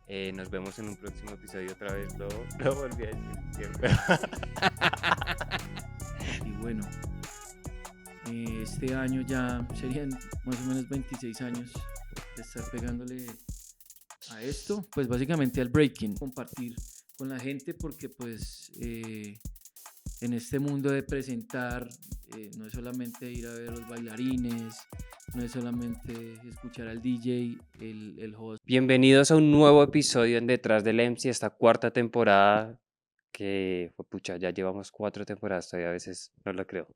Nos vemos en un próximo episodio otra vez. Lo volví a decir. Siempre. Y bueno, este año ya serían más o menos 26 años de estar pegándole a esto, pues básicamente al breaking, compartir con la gente porque pues en este mundo de presentar no es solamente ir a ver los bailarines, no es solamente escuchar al DJ, el host. Bienvenidos a un nuevo episodio en Detrás del MC, esta cuarta temporada que, pucha, ya llevamos 4 temporadas, todavía a veces no lo creo.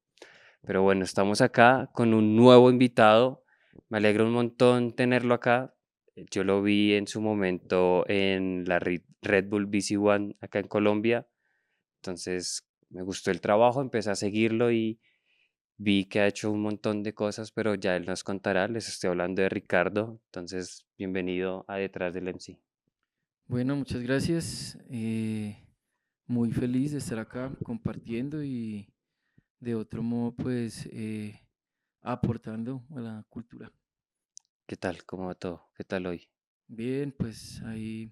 Pero bueno, estamos acá con un nuevo invitado. Me alegra un montón tenerlo acá. Yo lo vi en su momento en la Red Bull BC One acá en Colombia. Entonces me gustó el trabajo, empecé a seguirlo y vi que ha hecho un montón de cosas, pero ya él nos contará. Les estoy hablando de Ricardo. Entonces, bienvenido a Detrás del MC. Bueno, muchas gracias. Muy feliz de estar acá compartiendo y de otro modo pues aportando a la cultura. ¿Qué tal? ¿Cómo va todo? ¿Qué tal hoy? Bien, pues ahí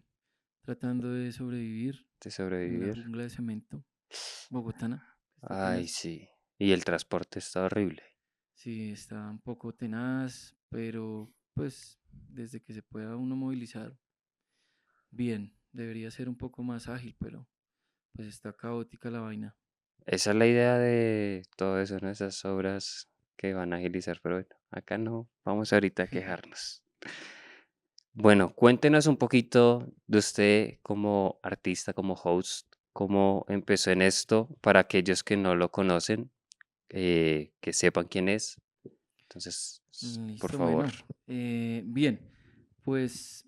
tratando de sobrevivir ¿De en la sobrevivir? jungla de cemento bogotana. Está Ay, tenaz. sí. Y el transporte está horrible. Sí, está un poco tenaz, pero pues desde que se pueda uno movilizar, bien, debería ser un poco más ágil, pero pues está caótica la vaina. Esa es la idea de todo eso, ¿no? Esas obras que van a agilizar, pero bueno, acá no vamos ahorita a quejarnos. Bueno, cuéntenos un poquito de usted como artista, como host, cómo empezó en esto para aquellos que no lo conocen, que sepan quién es. Entonces, por Listo, favor. bueno. Bien, pues,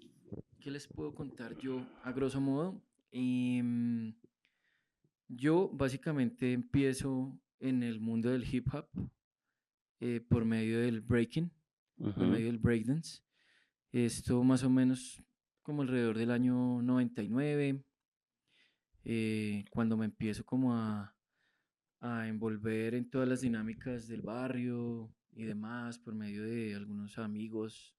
¿qué les puedo contar yo a grosso modo? Em, yo básicamente empiezo en el mundo del hip hop por medio del breaking, por Ujú. medio del breakdance. Esto más o menos como alrededor del año 99, cuando me empiezo como a envolver en todas las dinámicas del barrio y demás por medio de algunos amigos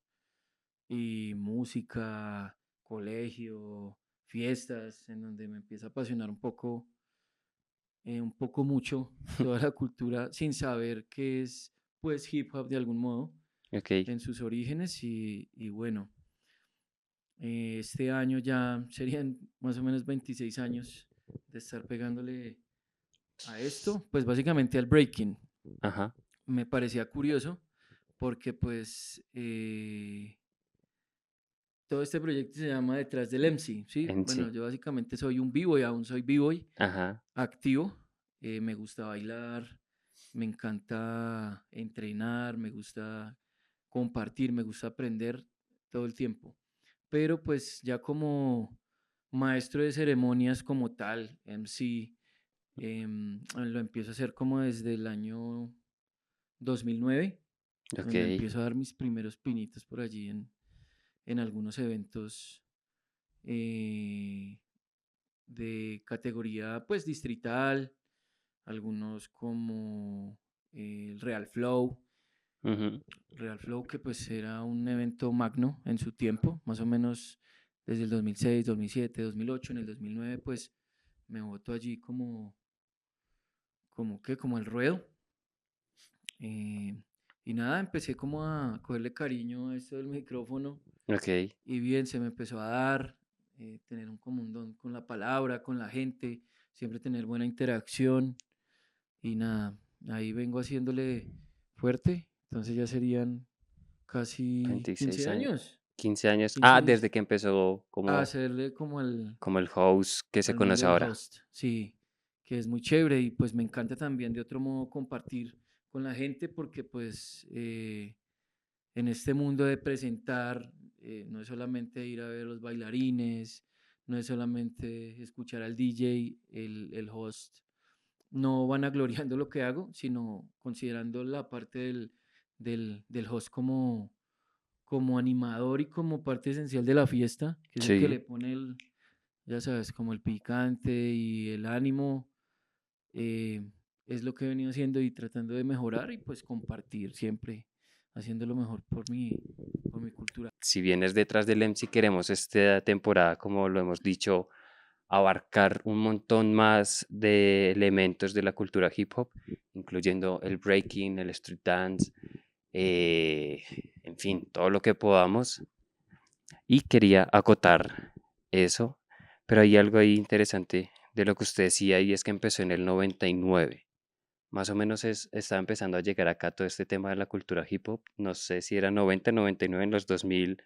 y música, colegio, fiestas, en donde me empieza a apasionar un poco mucho toda la cultura sin saber qué es pues hip hop de algún modo Ok. en sus orígenes y bueno, este año ya serían más o menos 26 años de estar pegándole a esto, pues básicamente al breaking. Ajá. Me parecía curioso porque pues todo este proyecto se llama Detrás del MC, ¿sí? En Bueno, sí. yo básicamente soy un b-boy, aún soy b-boy Ajá. activo, me gusta bailar, me encanta entrenar, me gusta compartir, me gusta aprender todo el tiempo. Pero pues ya como maestro de ceremonias como tal, MC, lo empiezo a hacer como desde el año 2009, Ok. donde empiezo a dar mis primeros pinitos por allí en algunos eventos eh, de categoría pues distrital, algunos como el Ujú. Real Flow que pues era un evento magno en su tiempo, más o menos desde el 2006, 2007, 2008, en el 2009 pues me boto allí como el ruedo. eh, y nada, empecé como a cogerle cariño a esto del micrófono Ok. y bien, se me empezó a dar, tener un común don con la palabra, con la gente, siempre tener buena interacción y nada, ahí vengo haciéndole fuerte, entonces ya serían casi 15 26 años. años, 15 años. 15 Ah, años desde que empezó a como, hacerle como como el host que se al mundo conoce del ahora. host, sí, que es muy chévere y pues me encanta también de otro modo compartir con la gente porque pues en este mundo de presentar, no es solamente ir a ver los bailarines, no es solamente escuchar al DJ, el host, no van gloriando lo que hago, sino considerando la parte del host como animador y como parte esencial de la fiesta, que es el que Sí. le pone ya sabes, como el picante y el ánimo, eh, es lo que he venido haciendo y tratando de mejorar y pues compartir siempre haciendo lo mejor por mi cultura. Si vienes detrás del MC, queremos esta temporada, como lo hemos dicho, abarcar un montón más de elementos de la cultura hip hop, incluyendo el breaking, el street dance, eh, en fin, todo lo que podamos. Y quería acotar eso, pero hay algo ahí interesante de lo que usted decía y es que empezó en el 99. Más o menos estaba empezando a llegar acá todo este tema de la cultura hip hop. No sé si era 90, 99, en los 2000.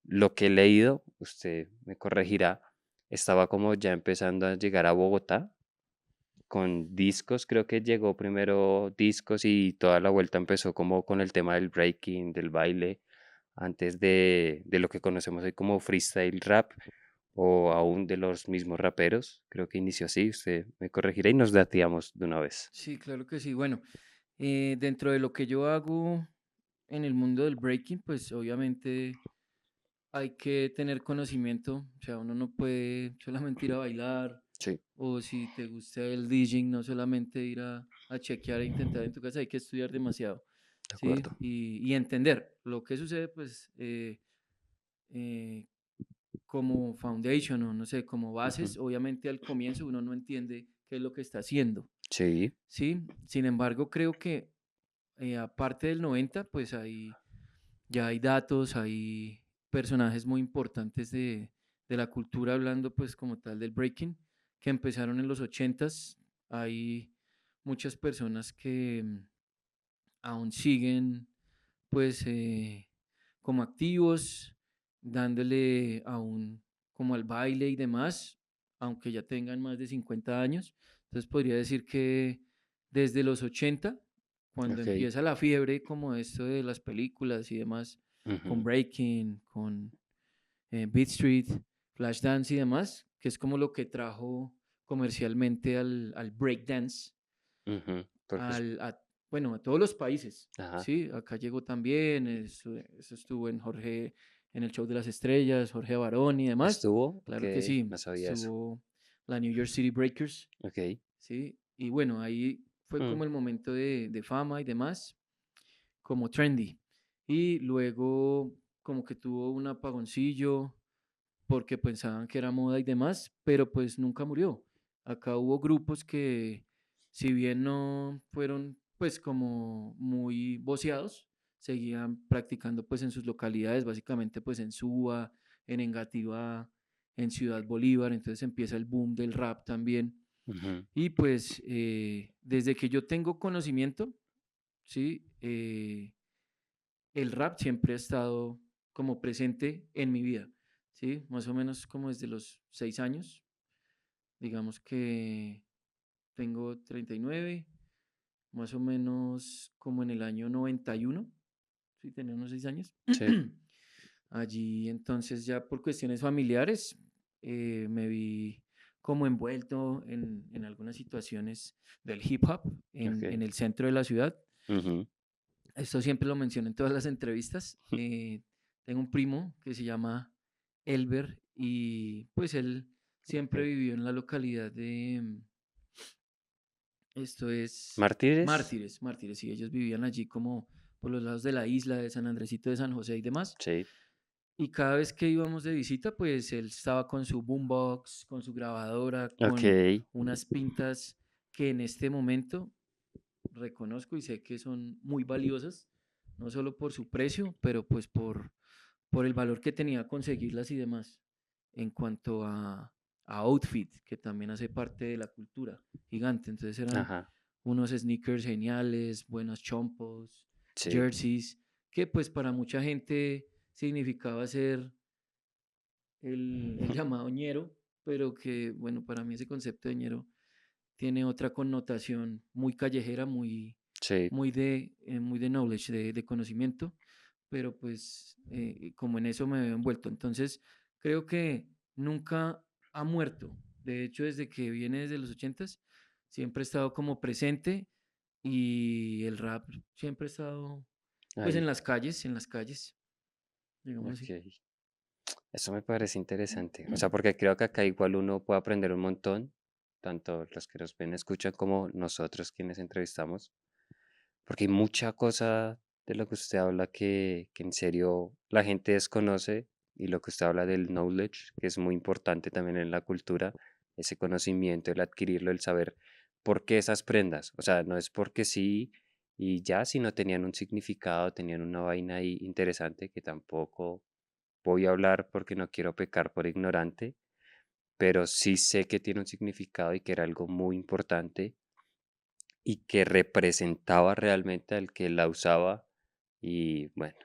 Lo que he leído, usted me corregirá, estaba como ya empezando a llegar a Bogotá con discos. Creo que llegó primero discos y toda la vuelta empezó como con el tema del breaking, del baile, antes de lo que conocemos hoy como freestyle rap o aún de los mismos raperos. Creo que inició así, usted me corregirá y nos dateamos de una vez. Sí, claro que sí. Bueno, dentro de lo que yo hago en el mundo del breaking, pues obviamente hay que tener conocimiento, o sea, uno no puede solamente ir a bailar Sí, o si te gusta el DJing, no solamente ir a chequear e intentar en tu casa, hay que estudiar demasiado, de ¿sí? acuerdo. Y entender lo que sucede, pues, eh, como foundation o no sé, como Ujú. bases, obviamente al comienzo uno no entiende qué es lo que está haciendo, Sí, ¿sí? Sin embargo, creo que aparte del 90 pues ya hay datos, hay personajes muy importantes de la cultura, hablando pues como tal del breaking, que empezaron en los 80s. Hay muchas personas que aún siguen pues como activos, dándole aún como al baile y demás, aunque ya tengan más de 50 años. Entonces podría decir que desde los 80, cuando ok. empieza la fiebre como esto de las películas y demás, con Ujú, Breaking, con Beat Street, Flashdance y demás, que es como lo que trajo comercialmente al breakdance, ujú, porque, bueno, a todos los países, ajá, ¿sí? Acá llegó también, eso estuvo en en el Show de las Estrellas, Jorge Barón y demás. estuvo, Claro que que sí, no sabía eso. estuvo la New York City Breakers, Ok. ¿sí? Y bueno, ahí fue Mm, como el momento de fama y demás, como trendy. Y luego como que tuvo un apagoncillo porque pensaban que era moda y demás, pero pues nunca murió. Acá hubo grupos que, si bien no fueron pues como muy voceados, seguían practicando pues en sus localidades, básicamente pues en Suba, en Engativá, en Ciudad Bolívar, entonces empieza el boom del rap también. ujú, Y pues desde que yo tengo conocimiento, ¿sí? El rap siempre ha estado como presente en mi vida, ¿sí? Más o menos como desde los 6 años, digamos que tengo 39, más o menos como en el año 91, sí, tenía unos 6 años. sí, Allí entonces ya por cuestiones familiares me vi como envuelto en algunas situaciones del hip hop en ok. el centro de la ciudad. Ujú, Esto siempre lo menciono en todas las entrevistas. Tengo un primo que se llama Elber y pues él siempre ok. vivió en la localidad de, esto es ¿Mártires? Mártires, Mártires, y ellos vivían allí como por los lados de la isla de San Andresito de San José y demás. Sí, Y cada vez que íbamos de visita, pues él estaba con su boombox, con su grabadora, ok. con unas pintas que en este momento reconozco y sé que son muy valiosas, no solo por su precio, pero pues por el valor que tenía conseguirlas y demás. En cuanto a outfit, que también hace parte de la cultura gigante. Entonces eran Ajá, unos sneakers geniales, buenos chompos, sí. jerseys, que pues para mucha gente significaba ser el llamado ñero, pero que bueno, para mí ese concepto de ñero tiene otra connotación muy callejera, Sí, muy de knowledge, de conocimiento, pero pues como en eso me veo envuelto. Entonces, creo que nunca ha muerto. De hecho, desde que viene desde los 80s, siempre ha estado como presente y el rap siempre ha estado pues ahí. en las calles, digamos así. Ok. Eso me parece interesante. O sea, porque creo que acá igual uno puede aprender un montón, tanto los que nos ven, escuchan, como nosotros quienes entrevistamos, porque hay mucha cosa. de lo que usted habla que en serio la gente desconoce y lo que usted habla del knowledge, que es muy importante también en la cultura, ese conocimiento, el adquirirlo, el saber por qué esas prendas. O sea, no es porque sí y ya, sino tenían un significado, tenían una vaina ahí interesante que tampoco voy a hablar porque no quiero pecar por ignorante, pero sí sé que tiene un significado y que era algo muy importante y que representaba realmente al que la usaba. Y bueno,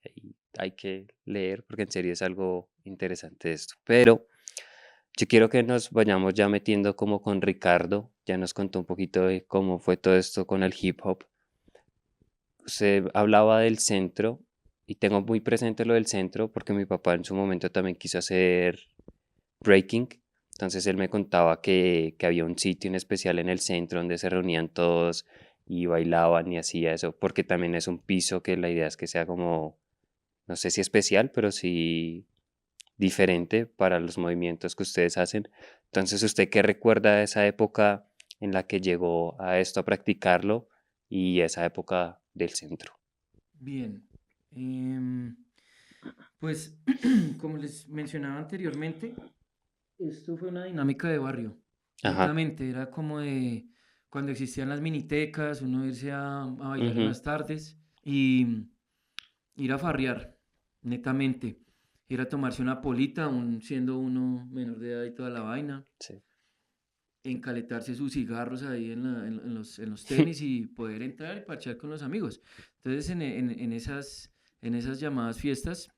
ahí hay que leer porque en serio es algo interesante esto. Pero yo quiero que nos vayamos ya metiendo como con Ricardo. Ya nos contó un poquito de cómo fue todo esto con el hip hop. Usted hablaba del centro y tengo muy presente lo del centro porque mi papá en su momento también quiso hacer breaking. Entonces él me contaba que había un sitio en especial en el centro donde se reunían todos y bailaban y hacía eso, porque también es un piso que la idea es que sea como, no sé si especial, pero sí diferente para los movimientos que ustedes hacen. Entonces, ¿usted qué recuerda de esa época en la que llegó a esto, a practicarlo y esa época del centro? Bien. Pues, como les mencionaba anteriormente, esto fue una dinámica de barrio. Ajá. Netamente, era como de cuando existían las minitecas, uno irse a bailar en Ujú. las tardes y ir a farrear, netamente. Ir a tomarse una polita, aún siendo uno menor de edad y toda la vaina. Sí. Encaletarse sus cigarros ahí en los tenis y poder entrar y parchar con los amigos. Entonces, en esas llamadas fiestas,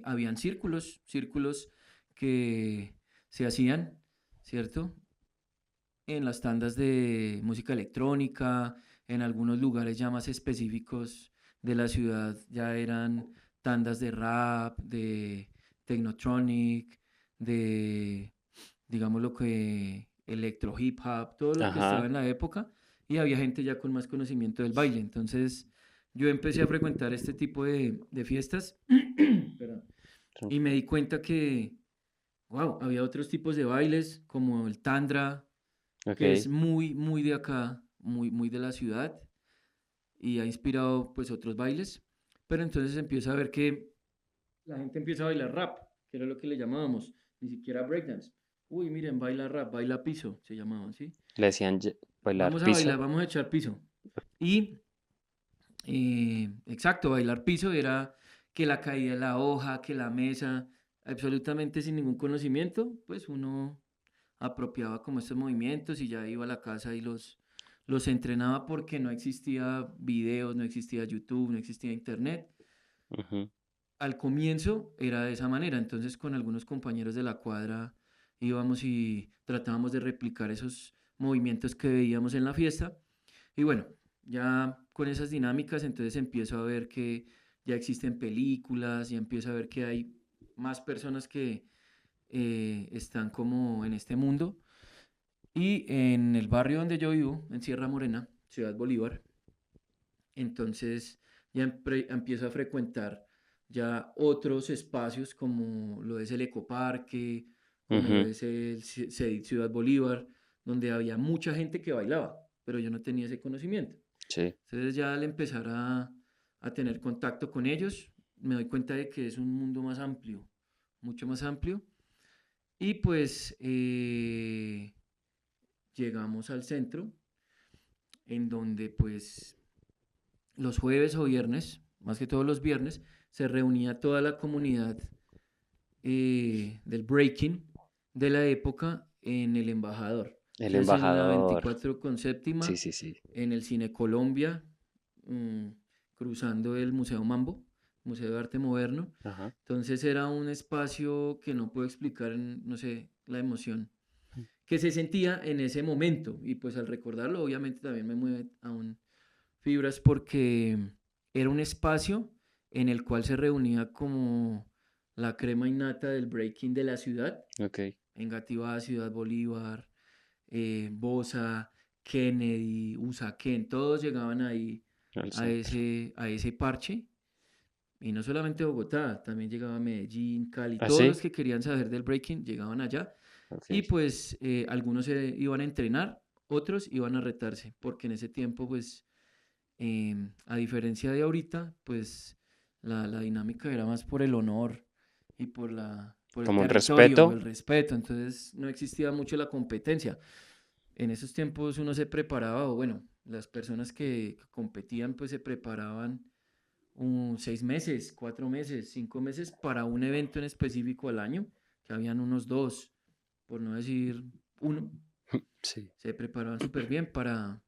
habían círculos que se hacían, ¿cierto? En las tandas de música electrónica, en algunos lugares ya más específicos de la ciudad, ya eran tandas de rap, de technotronic, de, digamos lo que, electro hip hop, todo lo que estaba Ajá. en la época, y había gente ya con más conocimiento del baile. Entonces, yo empecé a frecuentar este tipo de fiestas. Perdón. Y me di cuenta que, wow, había otros tipos de bailes, como el tandra, que es Ok. muy, muy de acá, muy, muy de la ciudad, y ha inspirado pues otros bailes. Pero entonces empieza a ver que la gente empieza a bailar rap, que era lo que le llamábamos, ni siquiera breakdance. Uy, miren, baila rap, baila piso, se llamaban, ¿sí? Le decían bailar Vamos a piso. bailar, vamos a echar piso. Y, exacto, bailar piso era que la caída de la hoja, que la mesa, absolutamente sin ningún conocimiento, pues uno apropiaba como estos movimientos y ya iba a la casa y los entrenaba porque no existía videos, no existía YouTube, no existía internet. Ujú. Al comienzo era de esa manera, entonces con algunos compañeros de la cuadra íbamos y tratábamos de replicar esos movimientos que veíamos en la fiesta. Y bueno, ya con esas dinámicas entonces empiezo a ver que ya existen películas, ya empiezo a ver que hay más personas que están como en este mundo. Y en el barrio donde yo vivo, en Sierra Morena, Ciudad Bolívar, entonces ya empiezo a frecuentar ya otros espacios como lo es el Ecoparque, como lo Ujú. es el CEDIT Ciudad Bolívar, donde había mucha gente que bailaba, pero yo no tenía ese conocimiento. Sí. Entonces ya al empezar a tener contacto con ellos, me doy cuenta de que es un mundo más amplio, mucho más amplio. Y pues llegamos al centro, en donde pues los jueves o viernes, más que todos los viernes, se reunía toda la comunidad del breaking de la época en el Embajador. El Eso es en la embajador. 24 con Sí, séptima, sí, sí. en el Cine Colombia, mm, cruzando el Museo Mambo, Museo de Arte Moderno. Ajá. Entonces era un espacio que no puedo explicar, no sé, la emoción que se sentía en ese momento. Y pues al recordarlo, obviamente también me mueve aún fibras porque era un espacio en el cual se reunía como la crema innata del breaking de la ciudad. Ok. Engativá, Ciudad Bolívar, Bosa, Kennedy, Usaquén, todos llegaban ahí Al a centro. ese parche. Y no solamente Bogotá, también llegaba Medellín, Cali, ¿Ah, todos sí? los que querían saber del breaking llegaban allá. Ok. Y pues algunos se iban a entrenar, otros iban a retarse, porque en ese tiempo pues A diferencia de ahorita, pues la dinámica era más por el honor y por el Como un territorio, el respeto. respeto, entonces no existía mucho la competencia. En esos tiempos uno se preparaba, o bueno, las personas que competían pues se preparaban 6 meses, 4 meses, 5 meses para un evento en específico al año, que habían unos dos, por no decir uno, Sí. se preparaban súper bien para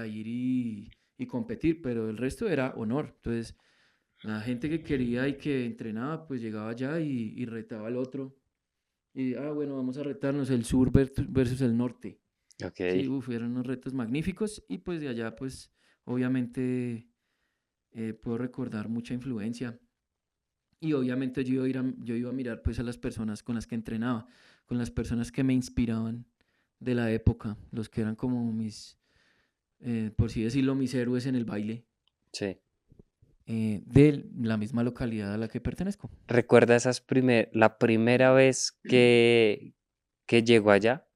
ir y competir, pero el resto era honor. Entonces, la gente que quería y que entrenaba, pues llegaba allá y retaba al otro. Y, bueno, vamos a retarnos el sur versus el norte. Ok. Sí, eran unos retos magníficos y pues de allá, pues obviamente puedo recordar mucha influencia. Y obviamente yo iba a mirar pues a las personas con las que entrenaba, con las personas que me inspiraban de la época, los que eran como por así decirlo, mis héroes en el baile Sí. de la misma localidad a la que pertenezco. ¿Recuerda la primera vez que llegó allá?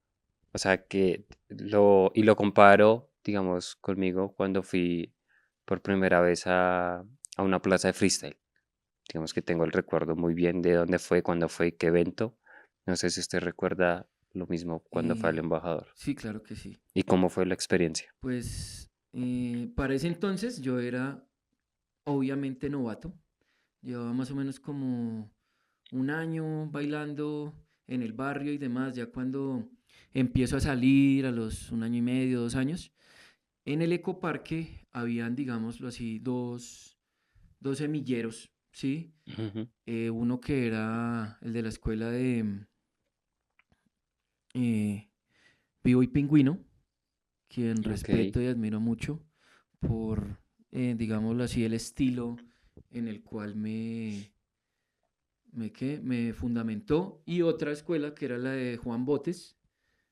O sea, y lo comparo, digamos, conmigo cuando fui por primera vez a una plaza de freestyle. Digamos que tengo el recuerdo muy bien de dónde fue, cuándo fue, qué evento. No sé si usted recuerda lo mismo cuando fue al Eh, embajador. sí, claro que sí. ¿Y cómo fue la experiencia? Pues para ese entonces yo era obviamente novato. Llevaba más o menos como un año bailando en el barrio y demás. Ya cuando empiezo a salir a los 1 año y medio, 2 años, en el ecoparque habían, digámoslo así, dos semilleros, ¿sí? Ujú. Uno que era el de la escuela de eh, Vivo y Pingüino, quien Ok, respeto y admiro mucho por, digámoslo así, el estilo en el cual me fundamentó. Y otra escuela que era la de Juan Botes,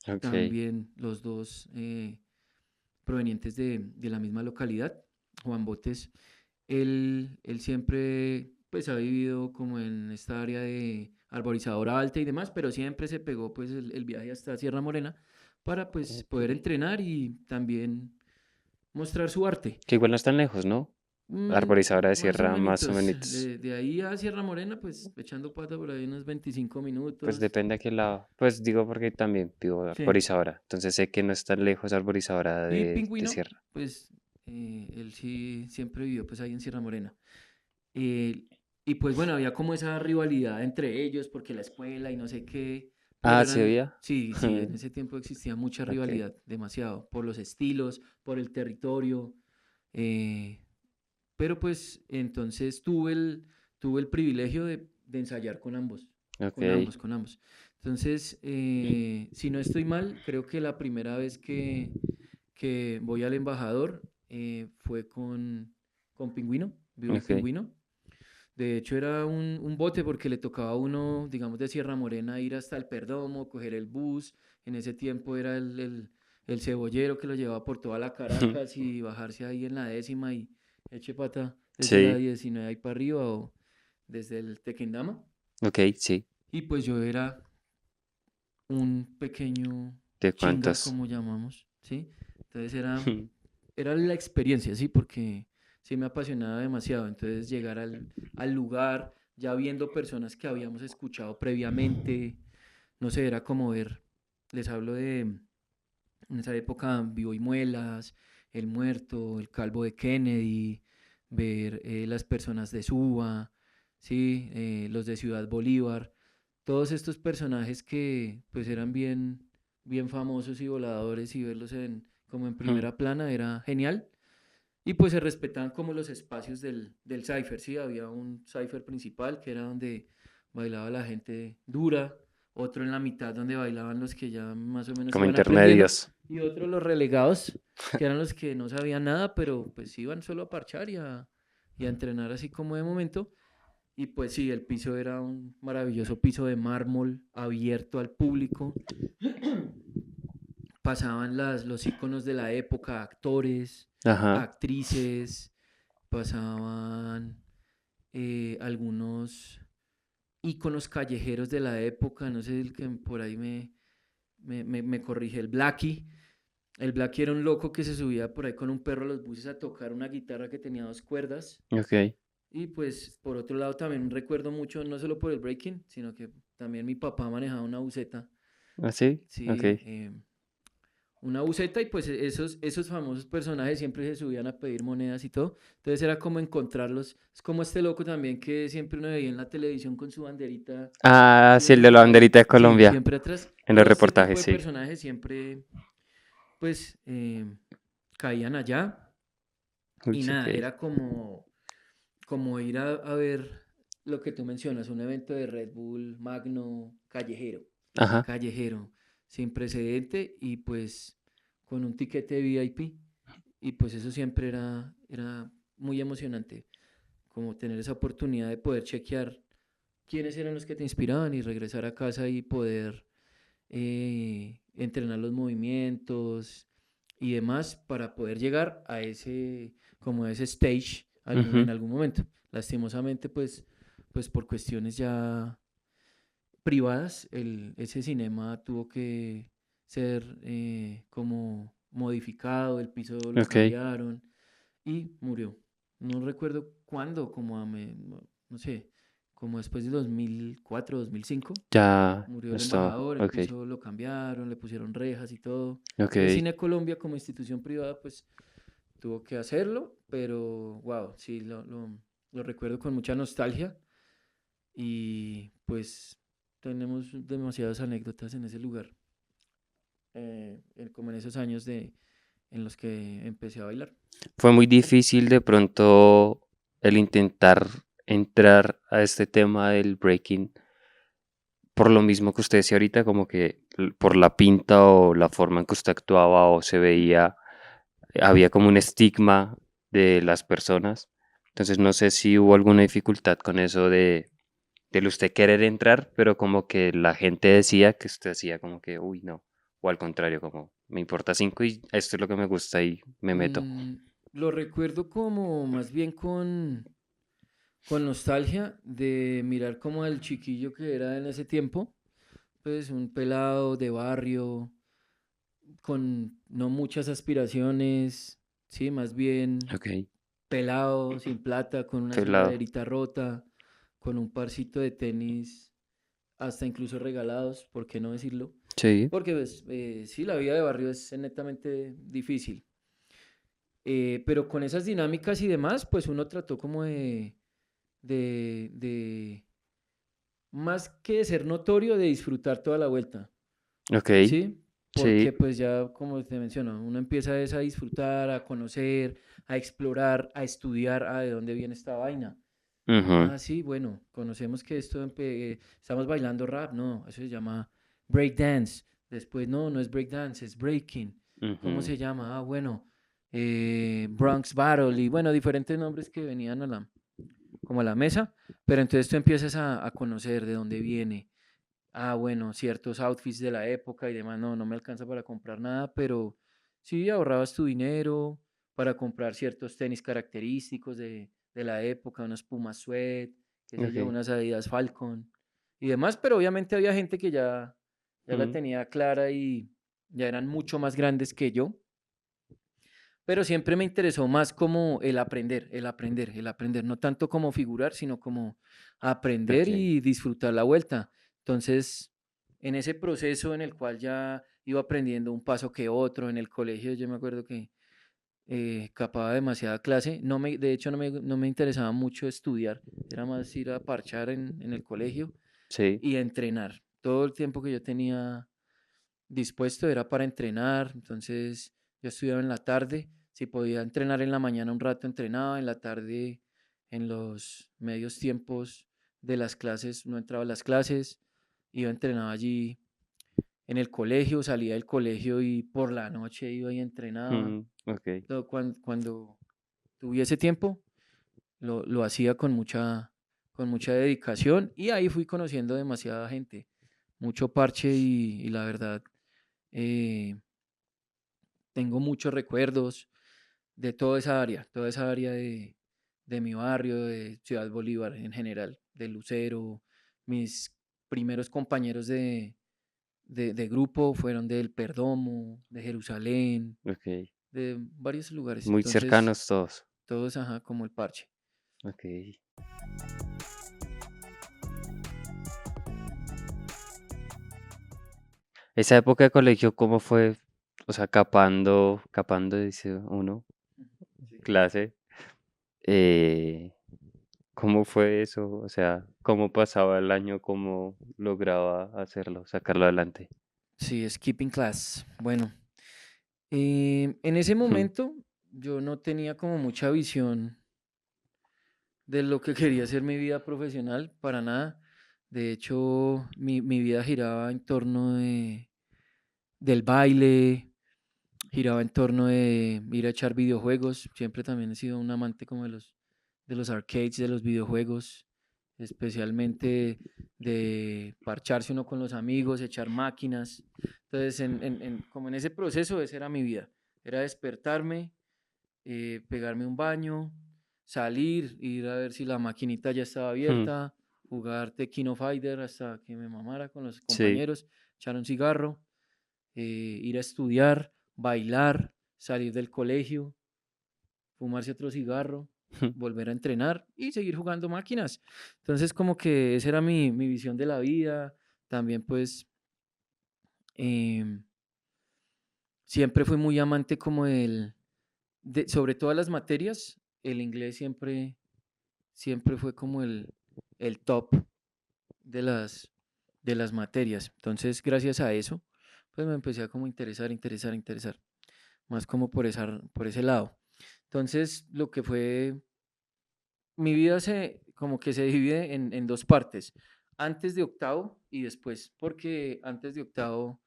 ok. también los dos provenientes de la misma localidad. Juan Botes, él siempre pues ha vivido como en esta área de arborizadora alta y demás, pero siempre se pegó pues el viaje hasta Sierra Morena para pues Ok. poder entrenar y también mostrar su arte. Que igual no están lejos, ¿no? Arborizadora de Más o sierra, más o menos, menos. de ahí a Sierra Morena, pues echando pata por ahí unos 25 Pues minutos. depende a qué lado. Pues digo porque también vivo Sí. arborizadora. Entonces sé que no es tan lejos arborizadora Y de Pingüino, sierra. pues él sí siempre vivió pues ahí en Sierra Morena. Eh, y pues bueno, había como esa rivalidad entre ellos porque la escuela y no sé qué, pero Ah, ¿sí eran, había? sí, sí, en ese tiempo existía mucha Ok. rivalidad, demasiado, por los estilos, por el territorio. eh, pero pues entonces tuve el privilegio de ensayar con ambos, Ok. con ambos, con ambos. Entonces, si no estoy mal, creo que la primera vez que voy al embajador fue con Pingüino, Vivo y Ok. Pingüino. De hecho, era un bote porque le tocaba a uno, digamos, de Sierra Morena ir hasta el Perdomo, coger el bus. En ese tiempo era el cebollero que lo llevaba por toda la Caracas y bajarse ahí en la 10ª y eche pata desde la Sí. 19 ahí para arriba o desde el Tequendama. Ok, sí. Y pues yo era un pequeño ¿De chinga, cuántos? como llamamos, ¿sí? Entonces era la experiencia, ¿sí? Porque sí me apasionaba demasiado. Entonces llegar al lugar, ya viendo personas que habíamos escuchado previamente, no sé, era como ver, les hablo de, en esa época, Vivo y Muelas, El Muerto, El Calvo de Kennedy, ver las personas de Suba, ¿sí? Los de Ciudad Bolívar, todos estos personajes que pues eran bien famosos y voladores y verlos como en primera plana era genial. Y pues se respetaban como los espacios del cypher, ¿sí? Había un cypher principal que era donde bailaba la gente dura, otro en la mitad donde bailaban los que ya más o menos Como iban aprendiendo, intermedios. y otro los relegados, que eran los que no sabían nada, pero pues iban solo a parchar y a entrenar así como de momento. Y pues sí, el piso era un maravilloso piso de mármol abierto al público. Pasaban los íconos de la época, actores, Ajá. actrices, pasaban algunos íconos callejeros de la época, no sé, el que por ahí me corrige, el Blackie. El Blackie era un loco que se subía por ahí con un perro a los buses a tocar una guitarra que tenía dos cuerdas. Ok. Y pues por otro lado también recuerdo mucho, no solo por el breaking, sino que también mi papá manejaba una buseta. ¿Ah, sí? Ok. Sí, una buseta y pues esos famosos personajes siempre se subían a pedir monedas y todo. Entonces era como encontrarlos. Es como este loco también que siempre uno veía en la televisión con su banderita, Ah, ¿sí sí, me el de la entendés? banderita de Sí, Colombia, siempre atrás. en los Todo este tipo reportajes, de sí. personajes siempre pues caían allá Uy, y ok. nada, era como ir a ver lo que tú mencionas, un evento de Red Bull Magno callejero, Ajá. callejero, sin precedente y pues con un tiquete VIP. Y pues eso siempre era muy emocionante, como tener esa oportunidad de poder chequear quiénes eran los que te inspiraban y regresar a casa y poder entrenar los movimientos y demás para poder llegar a como a ese stage Ujú. en algún momento. Lastimosamente, pues por cuestiones ya privadas, ese cinema tuvo que ser como modificado, el piso lo Ok. cambiaron y murió. No recuerdo cuándo, no sé, como después de 2004, 2005 Ya murió no el estaba. embajador, el Ok. piso lo cambiaron, le pusieron rejas y todo. Entonces Ok. Cine Colombia como institución privada pues tuvo que hacerlo, pero wow, sí, lo recuerdo con mucha nostalgia y pues tenemos demasiadas anécdotas en ese lugar, como en esos años en los que empecé a bailar. Fue muy difícil de pronto el intentar entrar a este tema del breaking por lo mismo que usted decía ahorita, como que por la pinta o la forma en que usted actuaba o se veía, había como un estigma de las personas. Entonces no sé si hubo alguna dificultad con eso de usted querer entrar, pero como que la gente decía que usted hacía como que, uy, no. O al contrario, como me importa cinco y esto es lo que me gusta y me meto. Mm, lo recuerdo como más bien con nostalgia de mirar como al chiquillo que era en ese tiempo, pues un pelado de barrio, con no muchas aspiraciones, sí, más bien Ok, pelado, sin plata, con una pelado. sudaderita rota, con un parcito de tenis, hasta incluso regalados, ¿por qué no decirlo? Sí, Porque pues, sí, la vida de barrio es netamente difícil. Pero con esas dinámicas y demás, pues uno trató como de más que de ser notorio, de disfrutar toda la vuelta, ok, ¿sí? sí. Porque pues ya, como te menciono, uno empieza a disfrutar, a conocer, a explorar, a estudiar, de dónde viene esta vaina. Ujú, Ah, sí, bueno, conocemos que estamos bailando rap, no, eso se llama breakdance. Después, no, no es breakdance, es breaking. ¿Cómo ujú, se llama? Ah, bueno, Bronx Battle y bueno, diferentes nombres que venían como a la mesa, pero entonces tú empiezas a conocer de dónde viene. Ah, bueno, ciertos outfits de la época y demás, no, no me alcanza para comprar nada, pero sí ahorrabas tu dinero para comprar ciertos tenis característicos de la época, unos Puma Suede, qué sé yo, ok. unas Adidas Falcon y demás, pero obviamente había gente que ya la Mm, tenía clara y ya eran mucho más grandes que yo, pero siempre me interesó más como el aprender, no tanto como figurar, sino como aprender ok. y disfrutar la vuelta. Entonces, en ese proceso en el cual ya iba aprendiendo un paso que otro, en el colegio yo me acuerdo que capaba demasiada clase, de hecho no me interesaba mucho estudiar, era más ir a parchar en el colegio Sí. y entrenar. Todo el tiempo que yo tenía dispuesto era para entrenar, entonces yo estudiaba en la tarde, si podía entrenar en la mañana un rato entrenaba, en la tarde en los medios tiempos de las clases no entraba a las clases, iba a entrenar allí en el colegio, salía del colegio y por la noche iba y entrenaba. Ok. Cuando tuviese tiempo lo hacía con mucha dedicación y ahí fui conociendo demasiada gente, mucho parche y la verdad eh, tengo muchos recuerdos de toda esa área de mi barrio, de Ciudad Bolívar en general, de Lucero, mis primeros compañeros de grupo fueron del Perdomo, de Jerusalén, Ok. de varios lugares. Muy Entonces, cercanos todos. todos, ajá, como el parche. Ok. Esa época de colegio, ¿cómo fue? O sea, capando, dice uno, Sí. clase. eh, ¿Cómo fue eso? O sea, ¿cómo pasaba el año? ¿Cómo lograba hacerlo, sacarlo adelante? Sí, skipping class. Bueno, en ese Ujú. momento yo no tenía como mucha visión de lo que quería hacer mi vida profesional, para nada. De hecho, mi vida giraba en torno del baile, giraba en torno de ir a echar videojuegos. Siempre también he sido un amante como de los arcades, de los videojuegos, especialmente de parcharse uno con los amigos, echar máquinas. Entonces, como en ese proceso, esa era mi vida. Era despertarme, pegarme un baño, salir, ir a ver si la maquinita ya estaba Ujú. abierta, jugar Tekken Fighter hasta que me mamara con los Sí. compañeros, echar un cigarro, ir a estudiar, bailar, salir del colegio, fumarse otro cigarro, volver a entrenar y seguir jugando máquinas. Entonces, como que esa era mi visión de la vida. También, pues, em, siempre fui muy amante como sobre todas las materias, el inglés siempre fue como el top de las materias. Entonces, gracias a eso, pues me empecé a como interesar, más como por ese lado. Entonces, lo que fue, mi vida como que se divide en dos partes, antes de octavo y después, porque antes de octavo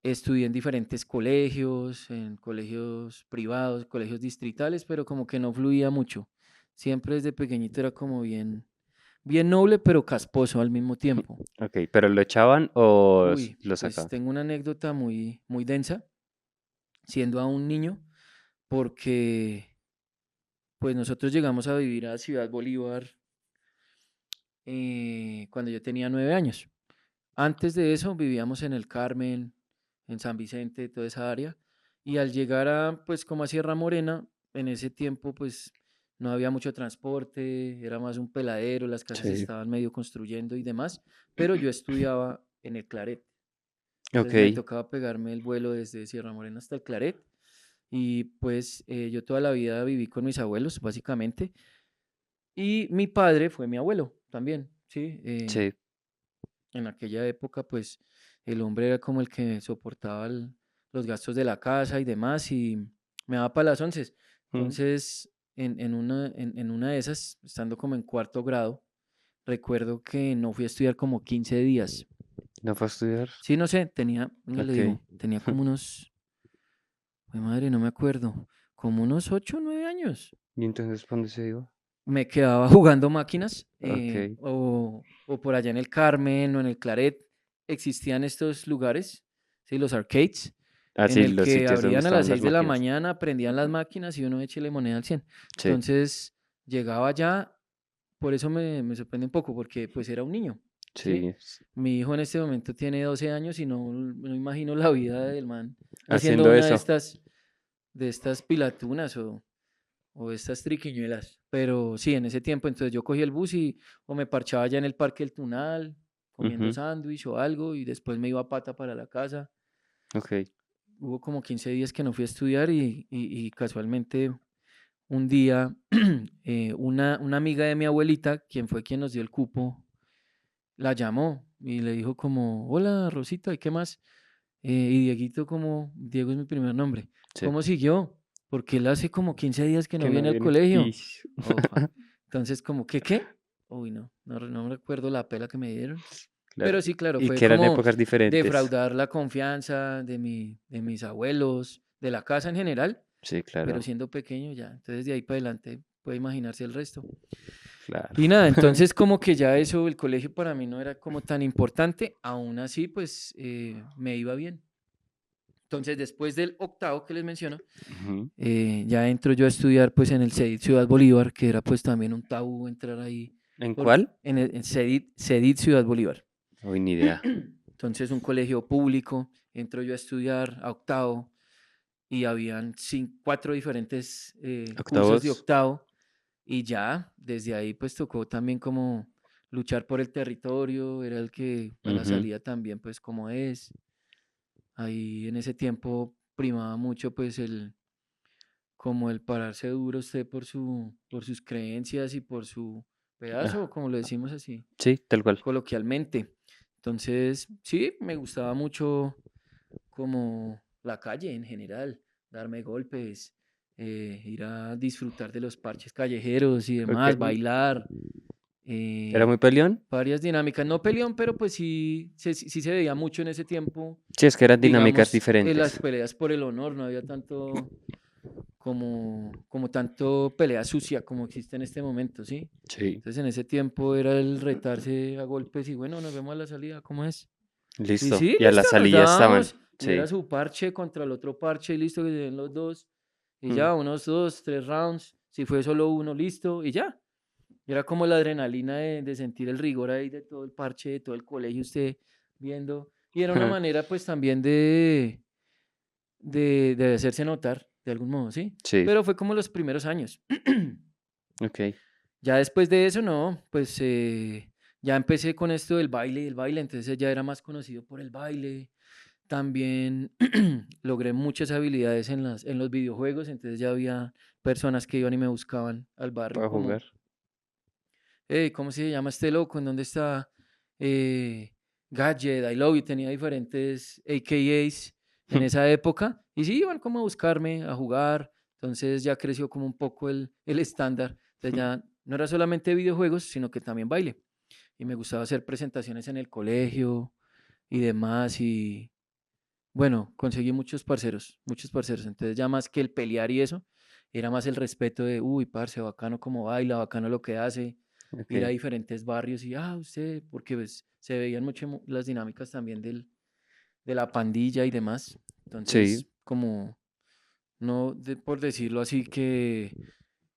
estudié en diferentes colegios, en colegios privados, colegios distritales, pero como que no fluía mucho. Siempre desde pequeñito era como bien noble, pero casposo al mismo tiempo. Ok, ¿pero lo echaban o Uy, lo pues sacaban? tengo una anécdota muy densa, siendo aún niño, porque pues nosotros llegamos a vivir a Ciudad Bolívar cuando yo tenía 9 años. Antes de eso vivíamos en el Carmen, en San Vicente, toda esa área. Y al llegar pues como a Sierra Morena, en ese tiempo, pues no había mucho transporte, era más un peladero, las casas se Sí. estaban medio construyendo y demás, pero yo estudiaba en el Claret. Entonces me Ok. tocaba pegarme el vuelo desde Sierra Morena hasta el Claret. Y pues yo toda la vida viví con mis abuelos, básicamente. Y mi padre fue mi abuelo también, ¿sí? Sí. En aquella época, pues el hombre era como el que soportaba los gastos de la casa y demás y me daba para las once. Mm. Entonces, en una de esas, estando como en cuarto grado, recuerdo que no fui a estudiar como 15 días. ¿No fue a estudiar? Sí, no sé, venga, le Ok. digo, tenía como unos, mi madre, no me acuerdo, como unos 8 o 9 años. ¿Y entonces para dónde se iba? Me quedaba jugando máquinas Ok. o por allá en el Carmen o en el Claret existían estos lugares, ¿sí? Los arcades, Ah, en sí, el los que sitios donde abrían a las estaban 6 las de la máquinas. mañana, prendían las máquinas y uno échele moneda al 100. Sí. Entonces llegaba allá, por eso me sorprende un poco, porque pues era un niño, ¿sí? Sí. Mi hijo en este momento tiene 12 años y no imagino la vida del man haciendo Haciendo una eso. de estas pilatunas o estas triquiñuelas. Pero sí, en ese tiempo, entonces yo cogí el bus y o me parchaba ya en el Parque El Tunal, comiendo Ujú. sándwich o algo, y después me iba a pata para la casa. Ok. Hubo como 15 días que no fui a estudiar y casualmente un día una amiga de mi abuelita, quien fue quien nos dio el cupo, la llamó y le dijo como, hola Rosita, ¿y qué más? Y Dieguito como, Diego es mi primer nombre, Sí. ¿cómo siguió? Porque él hace como 15 días que no Que no viene al viene. Y... colegio. Opa. Entonces, como, ¿qué? Uy, no recuerdo la pela que me dieron. Claro. Pero sí, claro, Y fue que eran como épocas diferentes. defraudar la confianza de mis abuelos, de la casa en general, Sí, pero claro. siendo pequeño ya. Entonces, de ahí para adelante puede imaginarse el resto. Claro. Y nada, entonces como que ya eso, el colegio para mí no era como tan importante, aún así pues me iba bien. Entonces después del octavo que les menciono, Ujú. ya entro yo a estudiar pues en el CEDIT Ciudad Bolívar, que era pues también un tabú entrar ahí, ¿En porque cuál? en CEDIT Ciudad Bolívar. Hoy ni idea. Entonces un colegio público, entro yo a estudiar a octavo y habían 4 diferentes cursos de Octavos. octavo y ya desde ahí pues tocó también como luchar por el territorio, era el que a la Ujú. salida también pues como es. Ahí en ese tiempo primaba mucho pues como el pararse duro usted por sus creencias y por su pedazo, Ah, como lo decimos así sí, tal cual. coloquialmente. Entonces, sí, me gustaba mucho como la calle en general, darme golpes, ir a disfrutar de los parches callejeros y Ok. demás, bailar, ¿Era eh, muy peleón? varias dinámicas. No peleón, pero pues sí, sí se veía mucho en ese tiempo, Sí, es que eran dinámicas digamos, en las diferentes. peleas por el honor, no había tanto como tanto pelea sucia como existe en este momento, ¿sí? Sí. Entonces en ese tiempo era el retarse a golpes y bueno, nos vemos a la salida, ¿cómo es? Y Listo. sí, Y a la listo, nos salida estaban. dábamos y era Sí. su parche contra el otro parche y listo, que se den los dos. Y Mm. ya, unos 2, 3 rounds. Si fue solo uno, listo, y ya. Y era como la adrenalina de sentir el rigor ahí de todo el parche, de todo el colegio, usted viendo. Y era una manera pues también de hacerse notar, de algún modo, ¿sí? Sí. Pero fue como los primeros años. Ok. Ya después de eso, no, pues ya empecé con esto del baile, entonces ya era más conocido por el baile. También logré muchas habilidades en los videojuegos, entonces ya había personas que iban y me buscaban al barrio Para como, jugar. hey, ¿cómo se llama este loco? ¿En dónde está? Gadget, I Love You, tenía diferentes AKAs en esa época y sí, iban como a buscarme, a jugar, entonces ya creció como un poco el estándar, entonces ya no era solamente videojuegos, sino que también baile y me gustaba hacer presentaciones en el colegio y demás y bueno, conseguí muchos parceros. Entonces ya más que el pelear y eso, era más el respeto de, uy, parce, bacano como baila, bacano lo que hace, ir a Ok. diferentes barrios y, usted, porque pues, se veían mucho las dinámicas también de la pandilla y demás. Sí. Entonces, como, no por decirlo así, que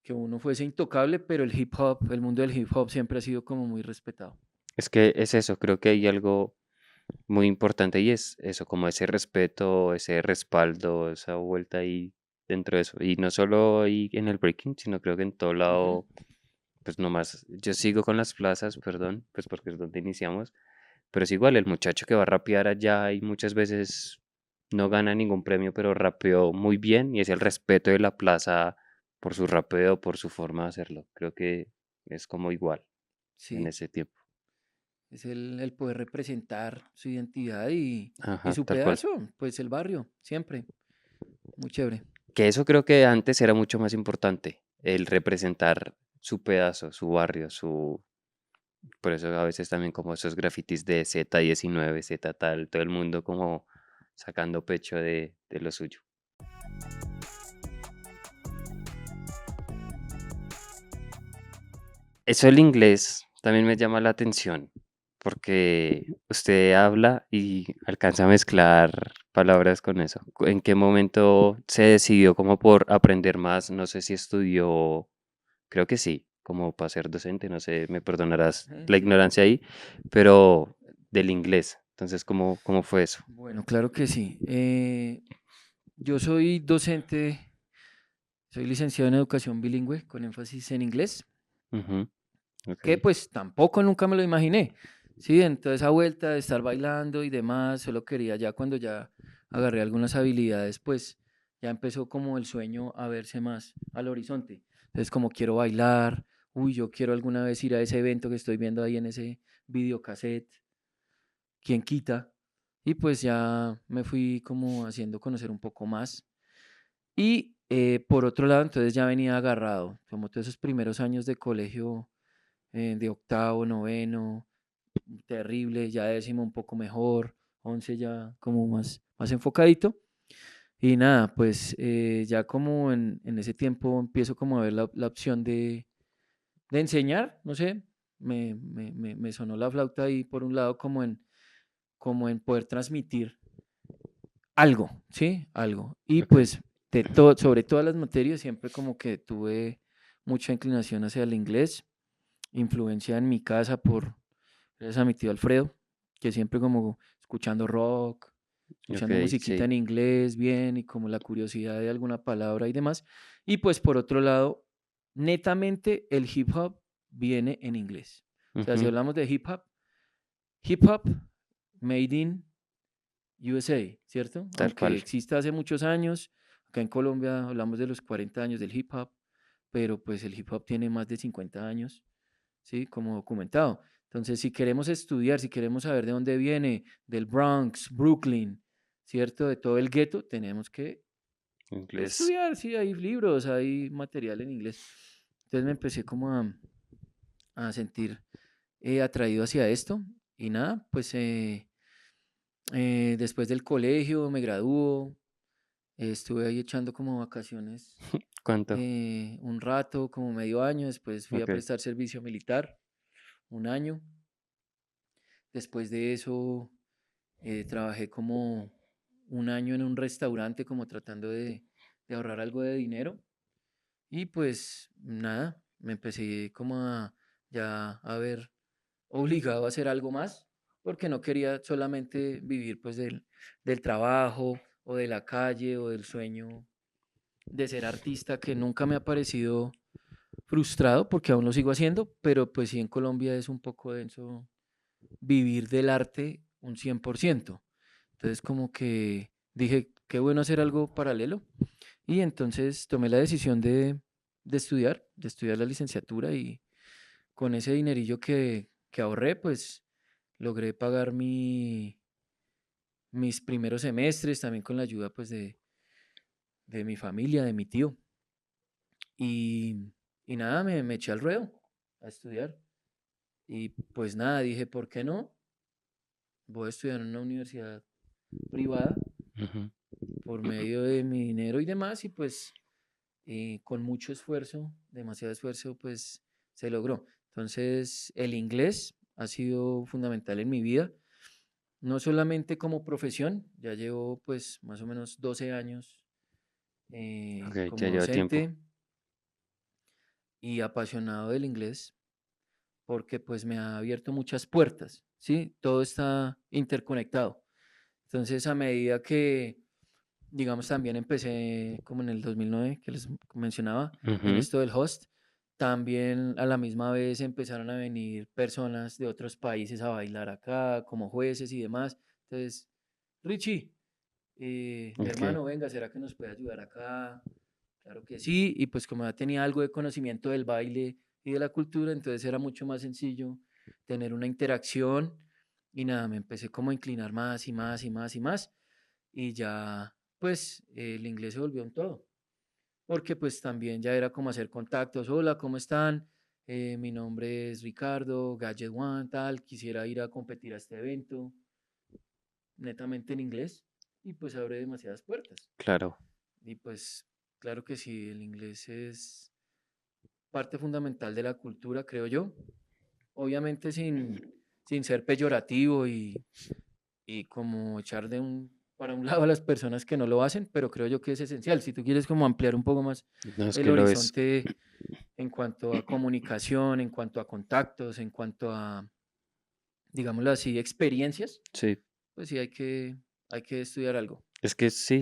uno fuese intocable, pero el hip hop, el mundo del hip hop siempre ha sido como muy respetado. Es que es eso. Creo que hay algo muy importante y es eso, como ese respeto, ese respaldo, esa vuelta ahí dentro de eso. Y no solo ahí en el breaking, sino creo que en todo Ujú. lado, pues nomás, yo sigo con las plazas, perdón, pues porque es donde iniciamos, pero es igual, el muchacho que va a rapear allá y muchas veces no gana ningún premio, pero rapeó muy bien y es el respeto de la plaza por su rapeo, por su forma de hacerlo. Creo que es como igual en Sí. ese tiempo. Es el poder representar su identidad y Ajá, su tal cual. pedazo, pues el barrio, siempre. Muy chévere. Que eso creo que antes era mucho más importante, el representar su pedazo, su barrio, su... Por eso a veces también como esos grafitis de Z19, Z tal, todo el mundo como sacando pecho de lo suyo. Eso del inglés también me llama la atención, porque usted habla y alcanza a mezclar palabras con eso. ¿En qué momento se decidió como por aprender más? No sé si estudió, creo que sí, como para ser docente, no sé, me perdonarás la Sí. ignorancia ahí, pero del inglés. Entonces, ¿cómo fue eso? Bueno, claro que sí. Yo soy docente, soy licenciado en educación bilingüe con énfasis en inglés, Ujú, ok, que pues tampoco nunca me lo imaginé. Sí, en toda esa vuelta de estar bailando y demás, solo quería ya cuando ya agarré algunas habilidades, pues ya empezó como el sueño a verse más al horizonte. Entonces, como quiero bailar, uy, yo quiero alguna vez ir a ese evento que estoy viendo ahí en ese videocassette, quién quita. Y pues ya me fui como haciendo conocer un poco más. Y por otro lado, entonces ya venía agarrado, como todos esos primeros años de colegio, de octavo, noveno, terrible, ya décimo un poco mejor, 11 ya como más enfocadito. Y nada, pues ya como en ese tiempo empiezo como a ver la opción de enseñar, no sé, me sonó la flauta ahí por un lado como en poder transmitir algo, ¿sí? Algo. Y ok, pues de todo, sobre todas las materias siempre como que tuve mucha inclinación hacia el inglés, influencia en mi casa gracias a mi tío Alfredo, que siempre como escuchando rock, Ok, escuchando musiquita sí. en inglés bien y como la curiosidad de alguna palabra y demás. Y pues por otro lado, netamente el hip hop viene en inglés. O sea, si Ujú, hablamos de hip hop made in USA, ¿cierto? tal Aunque cual. exista hace muchos años, acá en Colombia hablamos de los 40 años del hip hop, pero pues el hip hop tiene más de 50 años, ¿sí? Como documentado. Entonces, si queremos estudiar, si queremos saber de dónde viene, del Bronx, Brooklyn, ¿cierto? De todo el gueto, tenemos que Inglés. estudiar, sí, hay libros, hay material en inglés. Entonces me empecé como a sentir atraído hacia esto y nada, pues después del colegio me graduó, estuve ahí echando como vacaciones ¿Cuánto? un rato, como medio año, después fui a Ok. prestar servicio militar, un año. Después de eso trabajé como un año en un restaurante, como tratando de ahorrar algo de dinero. Y pues nada, me empecé como a ya a ver obligado a hacer algo más, porque no quería solamente vivir pues del trabajo o de la calle o del sueño de ser artista, que nunca me ha parecido frustrado, porque aún lo sigo haciendo, pero pues sí en Colombia es un poco denso vivir del arte un 100%. Entonces como que dije, qué bueno hacer algo paralelo. Y entonces tomé la decisión de estudiar la licenciatura y con ese dinerillo que ahorré, pues logré pagar mis primeros semestres, también con la ayuda pues de mi familia, de mi tío. Y nada, me eché al ruedo a estudiar. Y pues nada, dije, ¿por qué no? Voy a estudiar en una universidad privada Ujú. por medio de mi dinero y demás, y pues con mucho esfuerzo, demasiado esfuerzo, pues se logró. Entonces, el inglés ha sido fundamental en mi vida, no solamente como profesión, ya llevo pues más o menos 12 años Ok, ya como lleva tiempo. docente y apasionado del inglés, porque pues me ha abierto muchas puertas, ¿sí? Todo está interconectado. Entonces, a medida que digamos, también empecé como en el 2009, que les mencionaba, en Ujú. esto del host. También a la misma vez empezaron a venir personas de otros países a bailar acá, como jueces y demás. Entonces, Richie, mi Ok, hermano, venga, ¿será que nos puede ayudar acá? Claro que sí, y pues como ya tenía algo de conocimiento del baile y de la cultura, entonces era mucho más sencillo tener una interacción y nada, me empecé como a inclinar más y más y más y más y ya pues el inglés se volvió un todo, porque pues también ya era como hacer contactos, hola, ¿cómo están? Mi nombre es Ricardo, Gadget One, tal, quisiera ir a competir a este evento, netamente en inglés, y pues abre demasiadas puertas. claro. Y pues claro que sí, el inglés es parte fundamental de la cultura, creo yo, obviamente sin ser peyorativo y como echar para un lado a las personas que no lo hacen, pero creo yo que es esencial. Si tú quieres como ampliar un poco más No es el que lo es. horizonte en cuanto a comunicación, en cuanto a contactos, en cuanto a, digámoslo así, experiencias, Sí. pues sí hay que estudiar algo. Es que sí,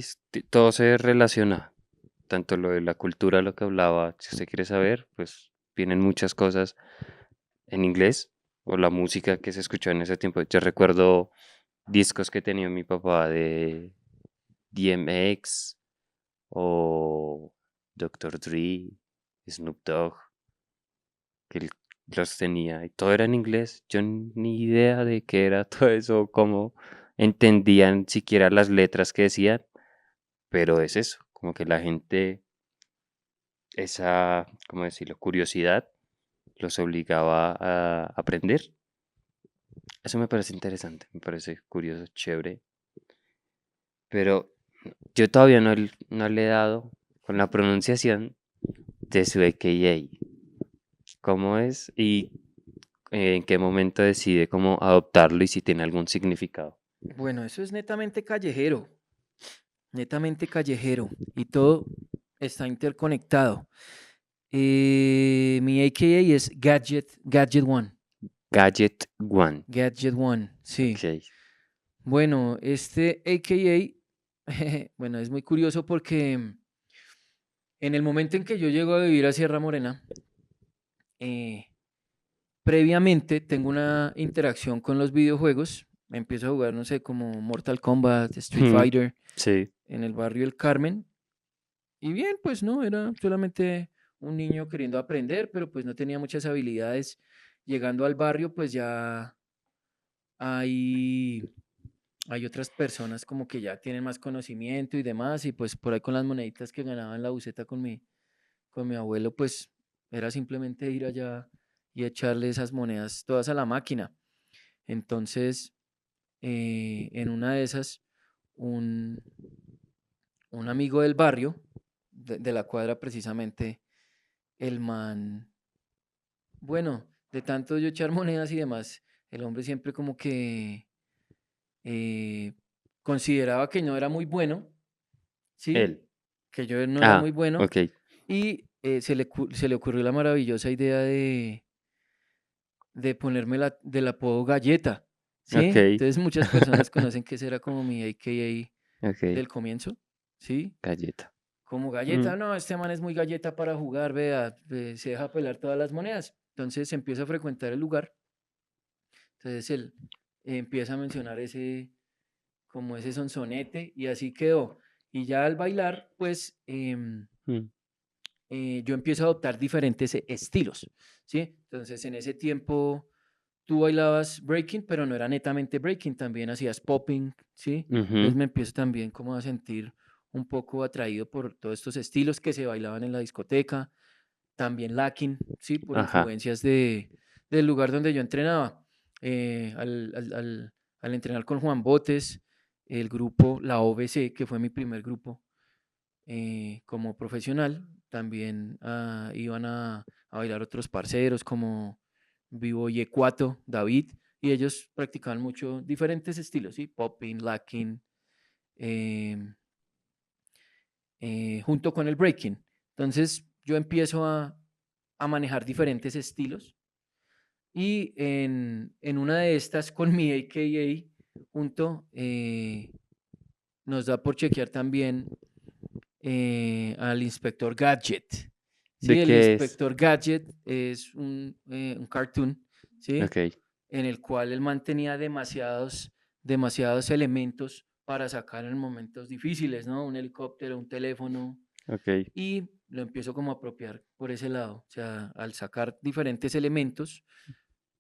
todo se relaciona. Tanto lo de la cultura, lo que hablaba, si usted quiere saber, pues vienen muchas cosas en inglés o la música que se escuchó en ese tiempo. Yo recuerdo discos que tenía mi papá de DMX o Dr. Dre, Snoop Dogg, que los tenía y todo era en inglés. Yo ni idea de qué era todo eso, cómo entendían siquiera las letras que decían, pero es eso, como que la gente, esa, ¿cómo decirlo?, curiosidad los obligaba a aprender. Eso me parece interesante, me parece curioso, chévere, pero yo todavía no le he dado con la pronunciación de su AKA. ¿Cómo es? Y en qué momento decide cómo adoptarlo y si tiene algún significado. Bueno, eso es netamente callejero y todo está interconectado. Mi AKA es Gadget One. Gadget One. Gadget One, sí. Ok. Bueno, este AKA, bueno, es muy curioso porque en el momento en que yo llego a vivir a Sierra Morena, eh, previamente tengo una interacción con los videojuegos. Empiezo a jugar, no sé, como Mortal Kombat, Street Mm, Fighter, sí. en el barrio El Carmen. Y bien, pues no, era solamente un niño queriendo aprender, pero pues no tenía muchas habilidades. Llegando al barrio, pues ya hay, hay otras personas como que ya tienen más conocimiento y demás, y pues por ahí con las moneditas que ganaba en la buseta con mi abuelo, pues era simplemente ir allá y echarle esas monedas todas a la máquina. Entonces, en una de esas, un, un amigo del barrio, de la cuadra precisamente, el man, bueno, de tanto yo echar monedas y demás, el hombre siempre como que eh, consideraba que no era muy bueno, ¿sí? Él. Que yo no era muy Ah, bueno ok. y se le ocurrió la maravillosa idea de ponerme del apodo Galleta, ¿sí? Ok. Entonces muchas personas conocen que ese era como mi AKA Ok. del comienzo, ¿sí? Galleta. Como Mm, galleta, no, este man es muy galleta para jugar, vea, se deja pelar todas las monedas. Entonces empieza a frecuentar el lugar, entonces él empieza a mencionar como ese sonsonete y así quedó. Y ya al bailar, pues mm, yo empiezo a adoptar diferentes estilos, ¿sí? Entonces en ese tiempo tú bailabas breaking, pero no era netamente breaking, también hacías popping, ¿sí? Entonces ujú, me empiezo también como a sentir un poco atraído por todos estos estilos que se bailaban en la discoteca, también lacking, ¿sí? Por ajá. influencias del lugar donde yo entrenaba. Al entrenar con Juan Botes, el grupo, la OBC, que fue mi primer grupo como profesional, también iban a bailar otros parceros como Vivo y Ecuato, David, y ellos practicaban mucho diferentes estilos, ¿sí? Popping, lacking, em, junto con el breaking. Entonces yo empiezo a manejar diferentes estilos y en una de estas con mi AKA junto nos da por chequear también al inspector Gadget. ¿De Sí, el qué es? inspector Gadget es un cartoon, ¿sí? Ok. En el cual él mantenía demasiados elementos para sacar en momentos difíciles, ¿no? Un helicóptero, un teléfono, Ok. y lo empiezo como a apropiar por ese lado. O sea, al sacar diferentes elementos,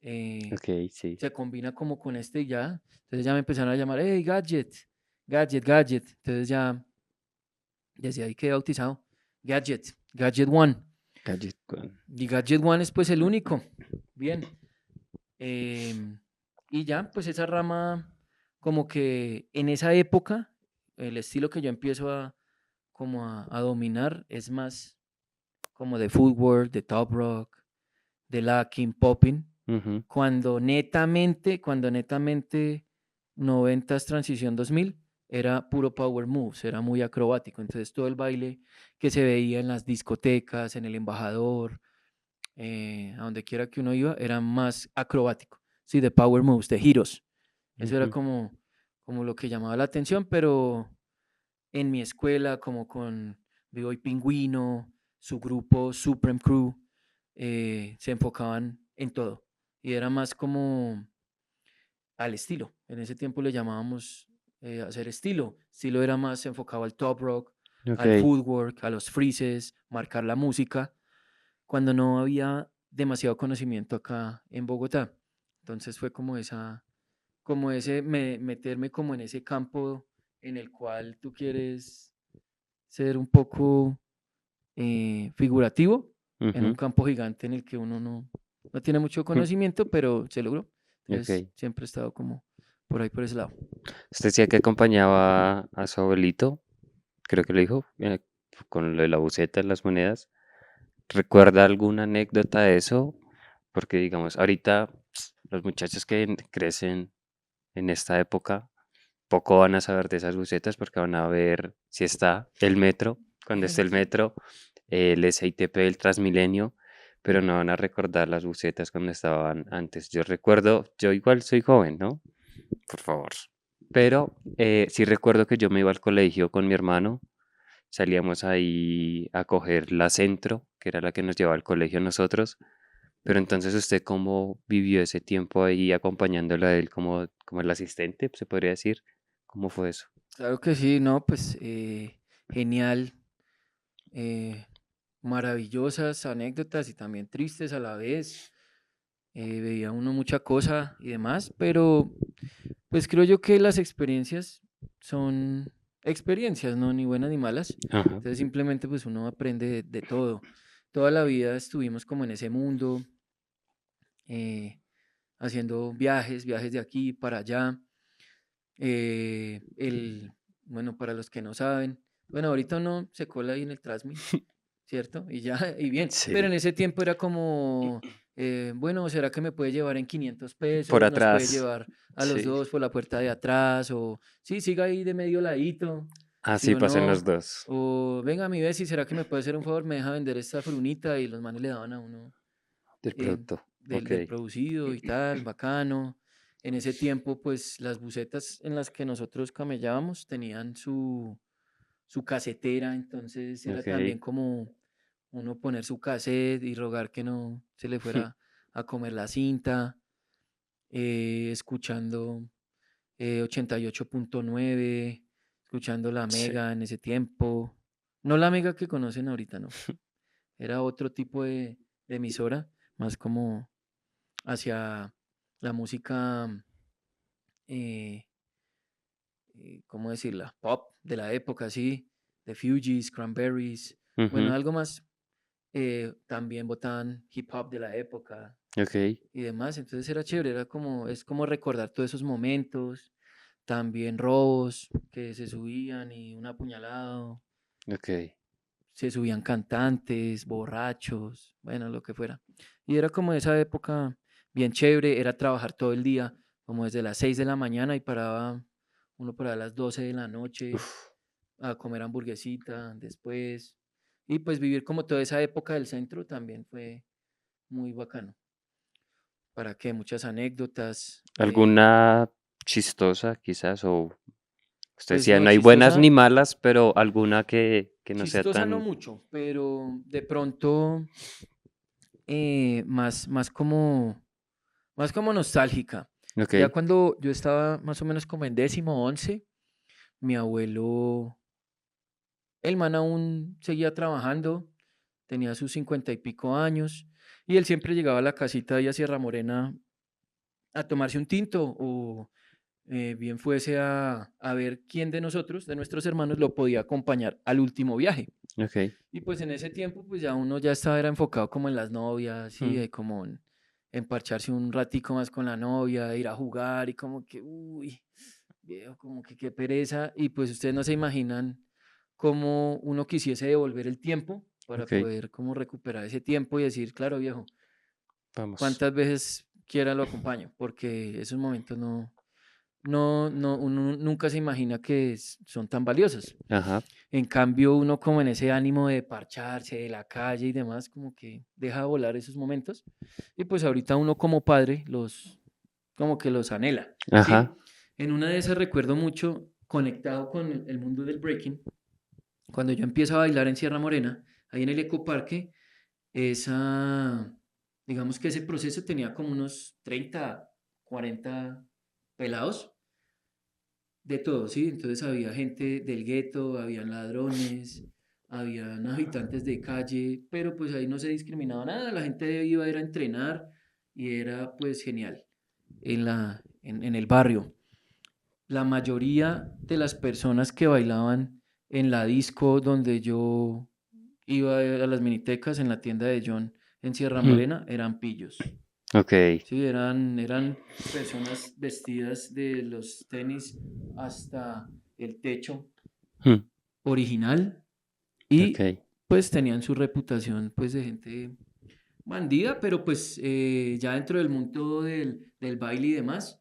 eh, Ok, sí. se combina como con este y ya. Entonces ya me empezaron a llamar, hey, Gadget, Gadget, Gadget. Entonces ya desde ahí quedé bautizado. Gadget, Gadget One. Gadget One. Y Gadget One es pues el único. Bien. Em, y ya, pues esa rama, como que en esa época, el estilo que yo empiezo a dominar es más como de footwork, de top rock, de locking, popping. Ujú, Cuando netamente 90s transición 2000 era puro power moves, era muy acrobático. Entonces todo el baile que se veía en las discotecas, en el Embajador, a donde quiera que uno iba, era más acrobático. Sí, de power moves, de giros. Eso era ujú. como lo que llamaba la atención, pero en mi escuela, como con Vivo y Pingüino, su grupo Supreme Crew, se enfocaban en todo. Y era más como al estilo. En ese tiempo le llamábamos hacer estilo. Estilo era más enfocado al top rock, al Ok. footwork, a los freezes, marcar la música, cuando no había demasiado conocimiento acá en Bogotá. Entonces fue como ese, meterme como en ese campo en el cual tú quieres ser un poco figurativo, en un Ujú, campo gigante en el que uno no tiene mucho mm, conocimiento, pero se logró. Entonces ok. siempre he estado como por ahí, por ese lado. Usted decía que acompañaba a su abuelito, creo que lo dijo, con lo de la buceta y las monedas. ¿Recuerda alguna anécdota de eso? Porque, digamos, ahorita los muchachos que crecen en esta época poco van a saber de esas bucetas porque van a ver si está el metro, cuando esté el metro, el SITP, el Transmilenio, pero no van a recordar las bucetas cuando estaban antes. Yo recuerdo, yo igual soy joven, ¿no? Por favor. Pero sí recuerdo que yo me iba al colegio con mi hermano, salíamos ahí a coger la Centro, que era la que nos llevaba al colegio a nosotros. Pero entonces usted cómo vivió ese tiempo ahí acompañándolo a él como el asistente, se podría decir. ¿Cómo fue eso? Claro que sí, no, pues genial, eh, maravillosas anécdotas y también tristes a la vez. Veía uno mucha cosa y demás, pero pues creo yo que las experiencias son experiencias, ¿no? Ni buenas ni malas. Ajá. Entonces simplemente pues uno aprende de todo. Toda la vida estuvimos como en ese mundo, eh, haciendo viajes, viajes de aquí para allá. Bueno, para los que no saben, bueno, ahorita uno se cola ahí en el Transmi, ¿cierto? Y ya, y bien, pero en Sí. ese tiempo era como, bueno, ¿será que me puede llevar en 500 Por pesos? ¿Nos puede atrás. llevar a los Sí. dos por la puerta de atrás? O, sí, siga ahí de medio ladito, sí Así o pasan los no. dos. O, venga, mi Bessie, ¿será que me puede hacer un favor? Me deja vender esta frunita y los manes le daban a uno Del eh, producto. del, Ok. del producido y tal, bacano. En ese tiempo, pues las bucetas en las que nosotros camellábamos tenían su casetera, entonces era Ok. también como uno poner su cassette y rogar que no se le fuera a comer la cinta, escuchando 88.9, escuchando la Sí. Mega en ese tiempo. No la Mega que conocen ahorita, no. Era otro tipo de emisora, más como hacia la música, eh, ¿cómo decirla? Pop de la época, sí, de Fugees, Cranberries, bueno, Ujú. algo más. También botaban hip hop de la época Ok. y demás, entonces era chévere, es como recordar todos esos momentos, también robos que se subían y un apuñalado, Ok. se subían cantantes, borrachos, bueno, lo que fuera. Y era como esa época bien chévere, era trabajar todo el día, como desde las 6 de la mañana y paraba uno para las 12 de la noche Uf. a comer hamburguesita después. Y pues vivir como toda esa época del centro también fue muy bacano. ¿Para qué? Muchas anécdotas. ¿Alguna chistosa quizás? O usted Pues decía, no, no hay buenas ni malas, pero alguna que no sea chistosa no tan... mucho, pero de pronto más como nostálgica. Ok. Ya cuando yo estaba más o menos como en 10.º, 11, mi abuelo, el man aún seguía trabajando, tenía sus 50 y pico años, y él siempre llegaba a la casita ahí a Sierra Morena a tomarse un tinto o bien fuese a ver quién de nosotros, de nuestros hermanos, lo podía acompañar al último viaje. Ok. Y pues en ese tiempo, pues ya uno ya estaba era enfocado como en las novias, y Mm. como en parcharse un ratico más con la novia, ir a jugar y como que, uy, viejo, como que qué pereza. Y pues ustedes no se imaginan cómo uno quisiese devolver el tiempo para Ok. poder como recuperar ese tiempo y decir, claro, viejo, Vamos. cuántas veces quiera lo acompaño, porque esos momentos no, uno nunca se imagina que son tan valiosos. Ajá. En cambio, uno como en ese ánimo de parcharse, de la calle y demás, como que deja volar esos momentos. Y pues ahorita uno como padre como que los anhela, Ajá. ¿sí? En una de esas recuerdo mucho, conectado con el mundo del breaking, cuando yo empiezo a bailar en Sierra Morena, ahí en el ecoparque, esa, digamos que ese proceso tenía como unos 30, 40 pelados de todo, ¿sí? Entonces había gente del gueto, habían ladrones, habían habitantes de calle, pero pues ahí no se discriminaba nada, la gente iba a ir a entrenar y era pues genial en el barrio. La mayoría de las personas que bailaban en la disco donde yo iba a las minitecas en la tienda de John en Sierra Mm. Morena eran pillos. Ok. Sí, eran personas vestidas de los tenis hasta el techo Mm. original y Ok. pues tenían su reputación pues de gente bandida, pero pues ya dentro del mundo del baile y demás,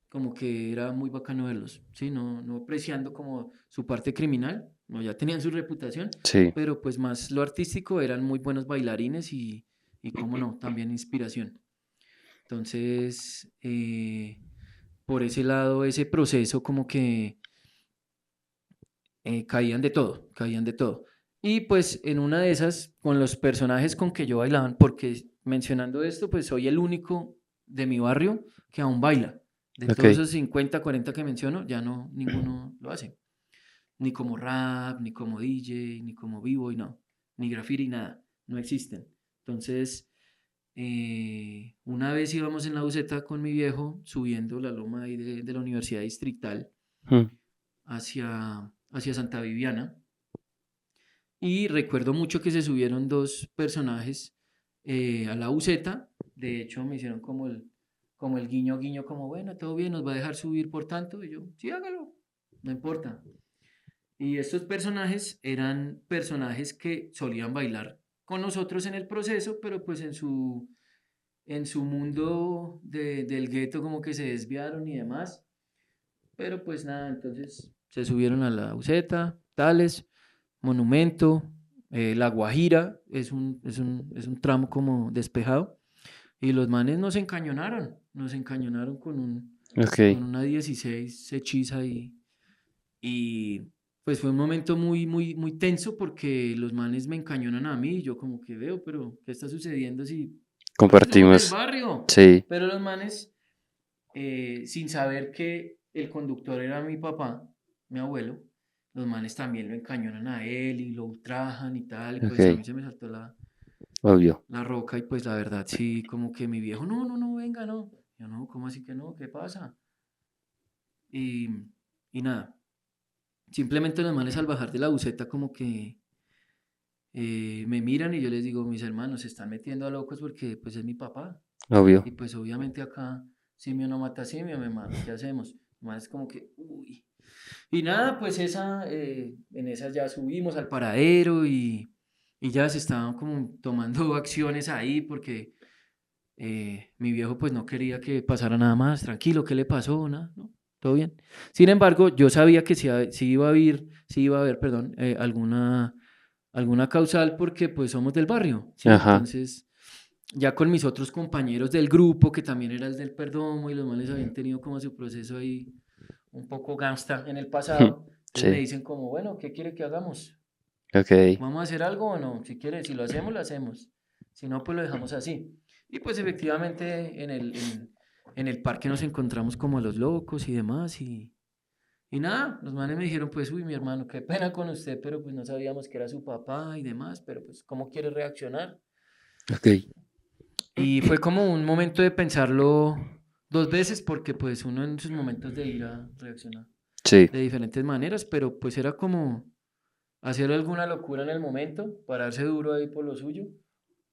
como que era muy bacano verlos, ¿sí? No apreciando como su parte criminal, no, ya tenían su reputación, Sí. pero pues más lo artístico, eran muy buenos bailarines y y cómo no, también inspiración. Entonces, por ese lado, ese proceso como que caían de todo, caían de todo. Y pues en una de esas, con los personajes con que yo bailaban, porque mencionando esto, pues soy el único de mi barrio que aún baila. De Ok, todos esos 50 40 que menciono, ya no, ninguno lo hace. Ni como rap, ni como DJ, ni como b-boy, no. Ni graffiti, nada. No existen. Entonces, una vez íbamos en la buseta con mi viejo, subiendo la loma ahí de la Universidad Distrital mm, hacia Santa Viviana. Y recuerdo mucho que se subieron dos personajes a la buseta. De hecho, me hicieron como el guiño, guiño, como, bueno, todo bien, nos va a dejar subir por tanto. Y yo, sí, hágalo, no importa. Y estos personajes eran personajes que solían bailar con nosotros en el proceso, pero pues en su mundo del gueto como que se desviaron y demás. Pero pues nada, entonces se subieron a la buseta, tales, Monumento, La Guajira, es un tramo como despejado. Y los manes nos encañonaron ok. con una 16 hechiza y pues fue un momento muy, muy, muy tenso porque los manes me encañonan a mí y yo como que veo, pero ¿qué está sucediendo si, parce, somos del Compartimos. barrio? Sí, Pero los manes, sin saber que el conductor era mi papá, mi abuelo, los manes también lo encañonan a él y lo ultrajan y tal, y pues a ok, mí se me saltó obvio. la roca y pues la verdad sí, como que mi viejo, no, no, no, venga, no. Yo no, ¿cómo así que no? ¿Qué pasa? Y, y nada, simplemente los manes al bajar de la buseta como que me miran y yo les digo, mis hermanos se están metiendo a locos porque pues es mi papá. Obvio. Y pues obviamente acá simio no mata simio, mi hermano, ¿qué hacemos? Más es como que, uy. Y nada, pues en esas ya subimos al paradero y ya se estaban como tomando acciones ahí porque mi viejo pues no quería que pasara nada más, tranquilo, ¿qué le pasó? Nada, ¿no? Todo bien. Sin embargo, yo sabía que si iba a haber, perdón, alguna causal porque pues somos del barrio, ¿sí? Ajá. Entonces, ya con mis otros compañeros del grupo, que también era el del Perdomo y los males habían tenido como su proceso ahí un poco gangsta en el pasado, entonces me Sí, dicen como, bueno, ¿qué quiere que hagamos? ok. ¿Vamos a hacer algo o no? Si quiere, si lo hacemos, lo hacemos. Si no, pues lo dejamos así. Y pues efectivamente en el parque nos encontramos como a los locos y demás y nada, los manes me dijeron, pues, uy, mi hermano, qué pena con usted, pero pues no sabíamos que era su papá y demás, pero pues, ¿cómo quiere reaccionar? Ok. Y fue como un momento de pensarlo dos veces, porque pues uno en sus momentos de ira reacciona Sí. de diferentes maneras, pero pues era como hacer alguna locura en el momento, pararse duro ahí por lo suyo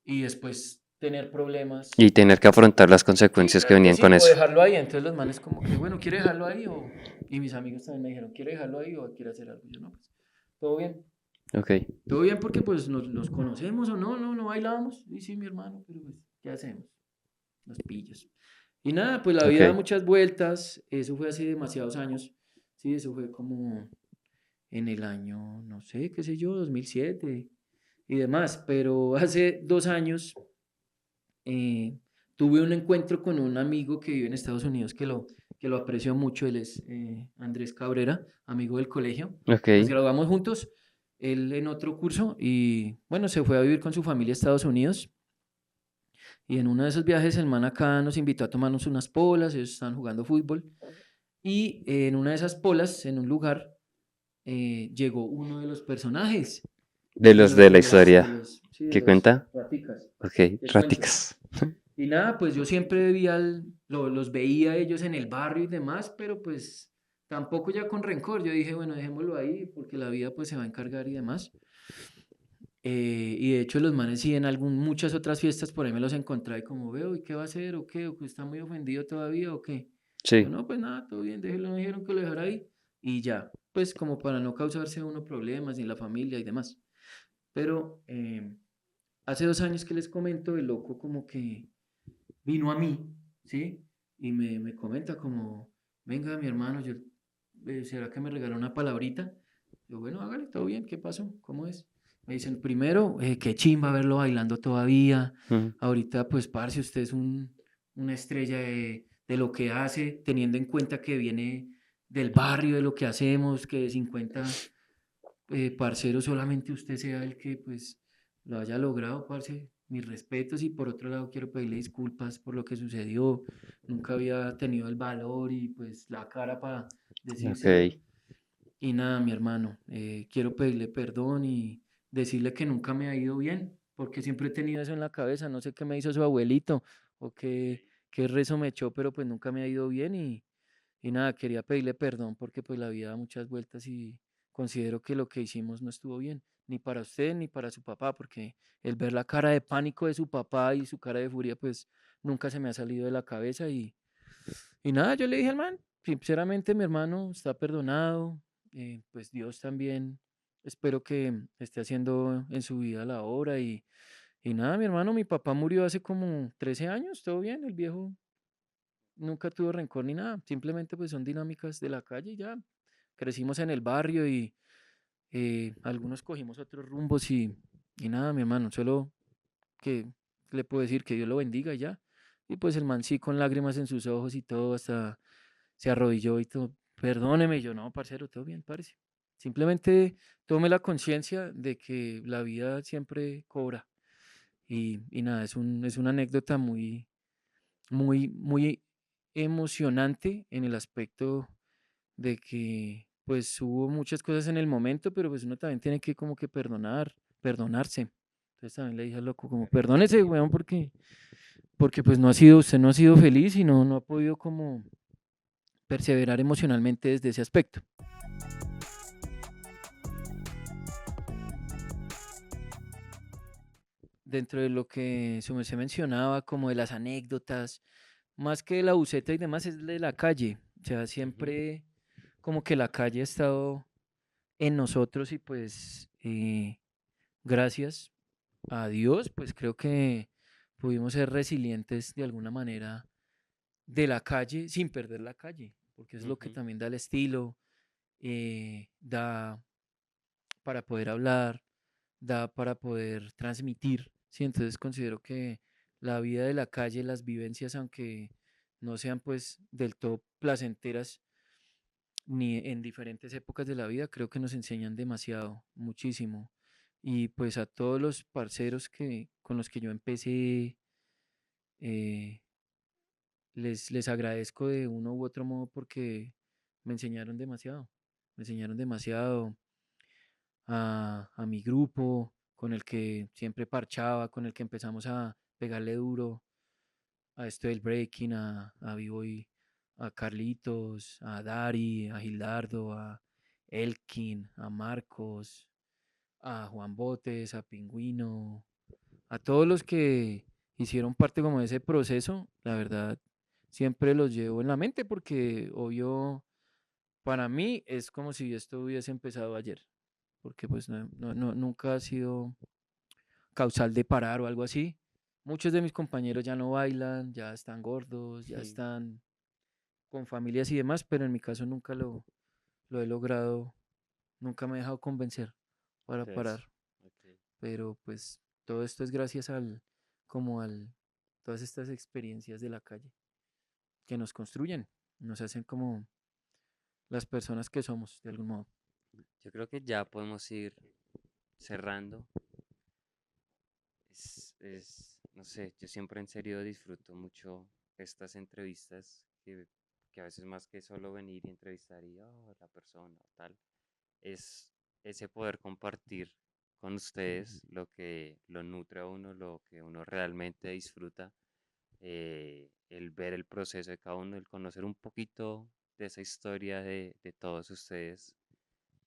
y después tener problemas. Y tener que afrontar las Sí, consecuencias que claro que venían sí, con o eso. dejarlo ahí. Entonces los manes como que, bueno, ¿quiere dejarlo ahí? Y mis amigos también me dijeron, ¿quiere dejarlo ahí o quiere hacer algo? Yo no, pues, todo bien. Ok. Todo bien porque pues nos conocemos o no, no, no bailábamos. Y sí, mi hermano, pero pues, ¿qué hacemos? Los pillos. Y nada, pues la vida da Ok. muchas vueltas. Eso fue hace demasiados años. Sí, eso fue como en el año, no sé, qué sé yo, 2007 y demás. Pero hace 2 años eh, tuve un encuentro con un amigo que vive en Estados Unidos que lo aprecio mucho. Él es Andrés Cabrera, amigo del colegio. Ok. Nos graduamos juntos, él en otro curso y bueno, se fue a vivir con su familia a Estados Unidos. Y en uno de esos viajes, el man acá nos invitó a tomarnos unas polas, ellos estaban jugando fútbol. Y en una de esas polas, en un lugar, llegó uno de los personajes, De los de la historia. sí, de ¿Qué los cuenta? raticas Ok. de cuento. Ráticas. Y nada, pues yo siempre los veía a ellos en el barrio y demás, pero pues tampoco ya con rencor. Yo dije, bueno, dejémoslo ahí porque la vida pues se va a encargar y demás. Y de hecho los manes sí en muchas otras fiestas por ahí me los encontré y como veo, ¿y qué va a hacer? ¿O qué? ¿O que está muy ofendido todavía? ¿O qué? Yo Sí. no, pues nada, todo bien, déjelo, me dijeron que lo dejara ahí y ya, pues como para no causarse uno problemas ni la familia y demás. Pero hace 2 años que les comento, el loco como que vino a mí, ¿sí? Y me comenta como, venga mi hermano, ¿será que me regaló una palabrita? Yo, bueno, hágale, todo bien, ¿qué pasó? ¿Cómo es? Me dicen, primero, qué chimba verlo bailando todavía. Ujú. Ahorita, pues, parce, usted es una estrella de lo que hace, teniendo en cuenta que viene del barrio, de lo que hacemos, que de 50 parceros solamente usted sea el que, pues, lo haya logrado, parce. Mis respetos y por otro lado quiero pedirle disculpas por lo que sucedió. Nunca había tenido el valor y pues la cara para Ok, decírselo. Y nada, mi hermano, quiero pedirle perdón y decirle que nunca me ha ido bien, porque siempre he tenido eso en la cabeza, no sé qué me hizo su abuelito o qué rezo me echó, pero pues nunca me ha ido bien y nada, quería pedirle perdón porque pues la vida da muchas vueltas y considero que lo que hicimos no estuvo bien, ni para usted ni para su papá, porque el ver la cara de pánico de su papá y su cara de furia pues nunca se me ha salido de la cabeza y nada, yo le dije al man, sinceramente mi hermano está perdonado, pues Dios también espero que esté haciendo en su vida la obra y nada, mi hermano, mi papá murió hace como 13 años, todo bien, el viejo nunca tuvo rencor ni nada, simplemente pues son dinámicas de la calle y ya. Crecimos en el barrio y algunos cogimos otros rumbos y nada, mi hermano, solo que le puedo decir que Dios lo bendiga y ya. Y pues el man sí con lágrimas en sus ojos y todo, hasta se arrodilló y todo, perdóneme, y yo no, parcero, todo bien, parece. Simplemente tome la conciencia de que la vida siempre cobra y nada, es una anécdota muy emocionante en el aspecto de que pues hubo muchas cosas en el momento, pero pues uno también tiene que como que perdonarse. Entonces también le dije al loco como, perdónese, weón, porque pues no ha sido, usted no ha sido feliz y no ha podido como perseverar emocionalmente desde ese aspecto. Dentro de lo que su merced mencionaba, como de las anécdotas, más que de la buceta y demás, es de la calle. O sea, ujú, siempre como que la calle ha estado en nosotros y pues gracias a Dios, pues creo que pudimos ser resilientes de alguna manera de la calle sin perder la calle, porque es lo que ujú. también da el estilo, da para poder hablar, da para poder transmitir. Sí, entonces considero que la vida de la calle, las vivencias, aunque no sean pues del todo placenteras, ni en diferentes épocas de la vida, creo que nos enseñan demasiado, muchísimo. Y pues a todos los parceros con los que yo empecé, eh, les agradezco de uno u otro modo porque me enseñaron demasiado a mi grupo, con el que siempre parchaba, con el que empezamos a pegarle duro a esto del breaking, a B-Boy, a Carlitos, a Dari, a Gilardo, a Elkin, a Marcos, a Juan Botes, a Pingüino, a todos los que hicieron parte como de ese proceso, la verdad, siempre los llevo en la mente porque obvio, para mí es como si esto hubiese empezado ayer, porque pues nunca ha sido causal de parar o algo así. Muchos de mis compañeros ya no bailan, ya están gordos, ya Sí, están con familias y demás, pero en mi caso nunca lo he logrado, nunca me he dejado convencer para de eso. parar. Ok. Pero pues todo esto es gracias como al, todas estas experiencias de la calle que nos construyen, nos hacen como las personas que somos, de algún modo. Yo creo que ya podemos ir cerrando. No sé, yo siempre en serio disfruto mucho estas entrevistas que a veces más que solo venir y entrevistar y "Oh, la persona o tal, es ese poder compartir con ustedes lo que lo nutre a uno, lo que uno realmente disfruta, el ver el proceso de cada uno, el conocer un poquito de esa historia de todos ustedes,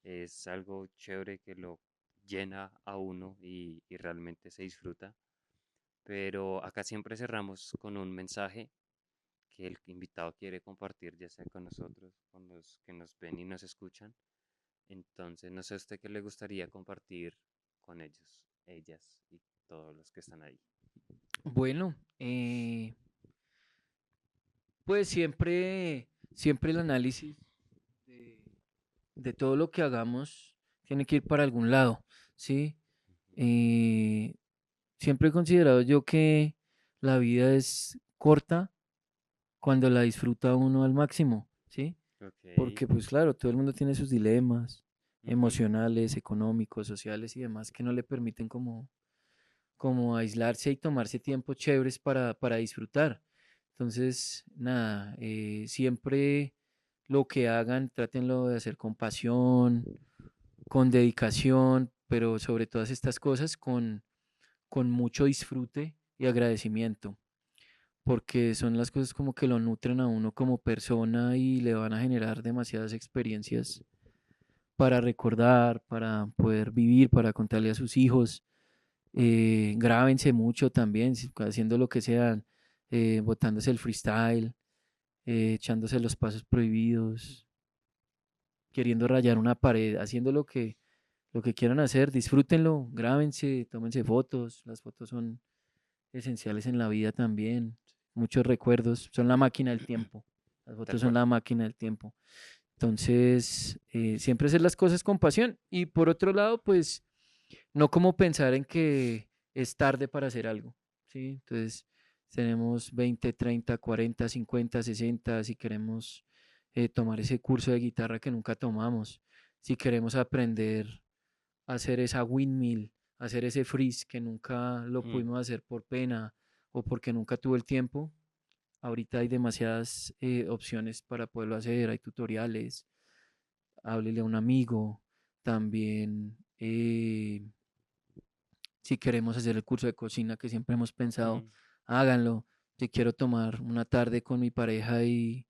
es algo chévere que lo llena a uno y realmente se disfruta. Pero acá siempre cerramos con un mensaje que el invitado quiere compartir, ya sea con nosotros, con los que nos ven y nos escuchan. Entonces, no sé a usted qué le gustaría compartir con ellos, ellas y todos los que están ahí. Bueno, pues siempre el análisis de, de todo lo que hagamos tiene que ir para algún lado, ¿sí? Eh, Siempre he considerado yo que la vida es corta cuando la disfruta uno al máximo, ¿sí? Ok. Porque pues claro, todo el mundo tiene sus dilemas Ujú. emocionales, económicos, sociales y demás que no le permiten como aislarse y tomarse tiempos chéveres para disfrutar. Entonces, nada, siempre lo que hagan, trátenlo de hacer con pasión, con dedicación, pero sobre todas estas cosas con mucho disfrute y agradecimiento, porque son las cosas como que lo nutren a uno como persona y le van a generar demasiadas experiencias para recordar, para poder vivir, para contarle a sus hijos. Grábense mucho también, haciendo lo que sea, botándose el freestyle, echándose los pasos prohibidos, queriendo rayar una pared, haciendo lo que quieran hacer, disfrútenlo, grábense, tómense fotos, las fotos son esenciales en la vida también, muchos recuerdos, son la máquina del tiempo, las Tal fotos son cual. la máquina del tiempo. Entonces, siempre hacer las cosas con pasión y por otro lado, pues no como pensar en que es tarde para hacer algo, ¿sí? Entonces, tenemos 20, 30, 40, 50, 60, si queremos tomar ese curso de guitarra que nunca tomamos, si queremos aprender a hacer esa windmill, hacer ese freeze que nunca lo Mm. pudimos hacer por pena o porque nunca tuve el tiempo. Ahorita hay demasiadas opciones para poderlo hacer, hay tutoriales, háblele a un amigo, también si queremos hacer el curso de cocina que siempre hemos pensado, Mm. háganlo. Si quiero tomar una tarde con mi pareja y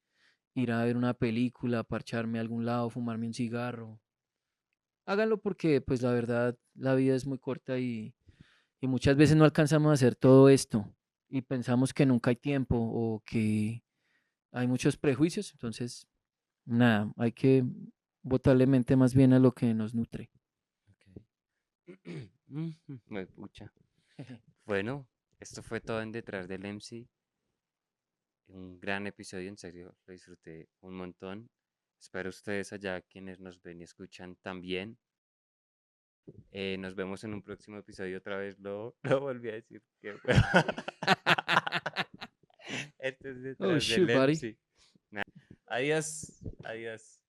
ir a ver una película, parcharme a algún lado, fumarme un cigarro, háganlo porque pues la verdad la vida es muy corta y muchas veces no alcanzamos a hacer todo esto y pensamos que nunca hay tiempo o que hay muchos prejuicios, entonces nada, hay que botarle mente más bien a lo que nos nutre. Ok. Pucha. Bueno, esto fue todo en Detrás del MC. Un gran episodio, en serio, lo disfruté un montón. Espero ustedes allá, quienes nos ven y escuchan también. Nos vemos en un próximo episodio. Otra vez lo volví a decir. Qué hueva. Esto es Oh Detrás shoot, del buddy. MC. Adiós. Adiós.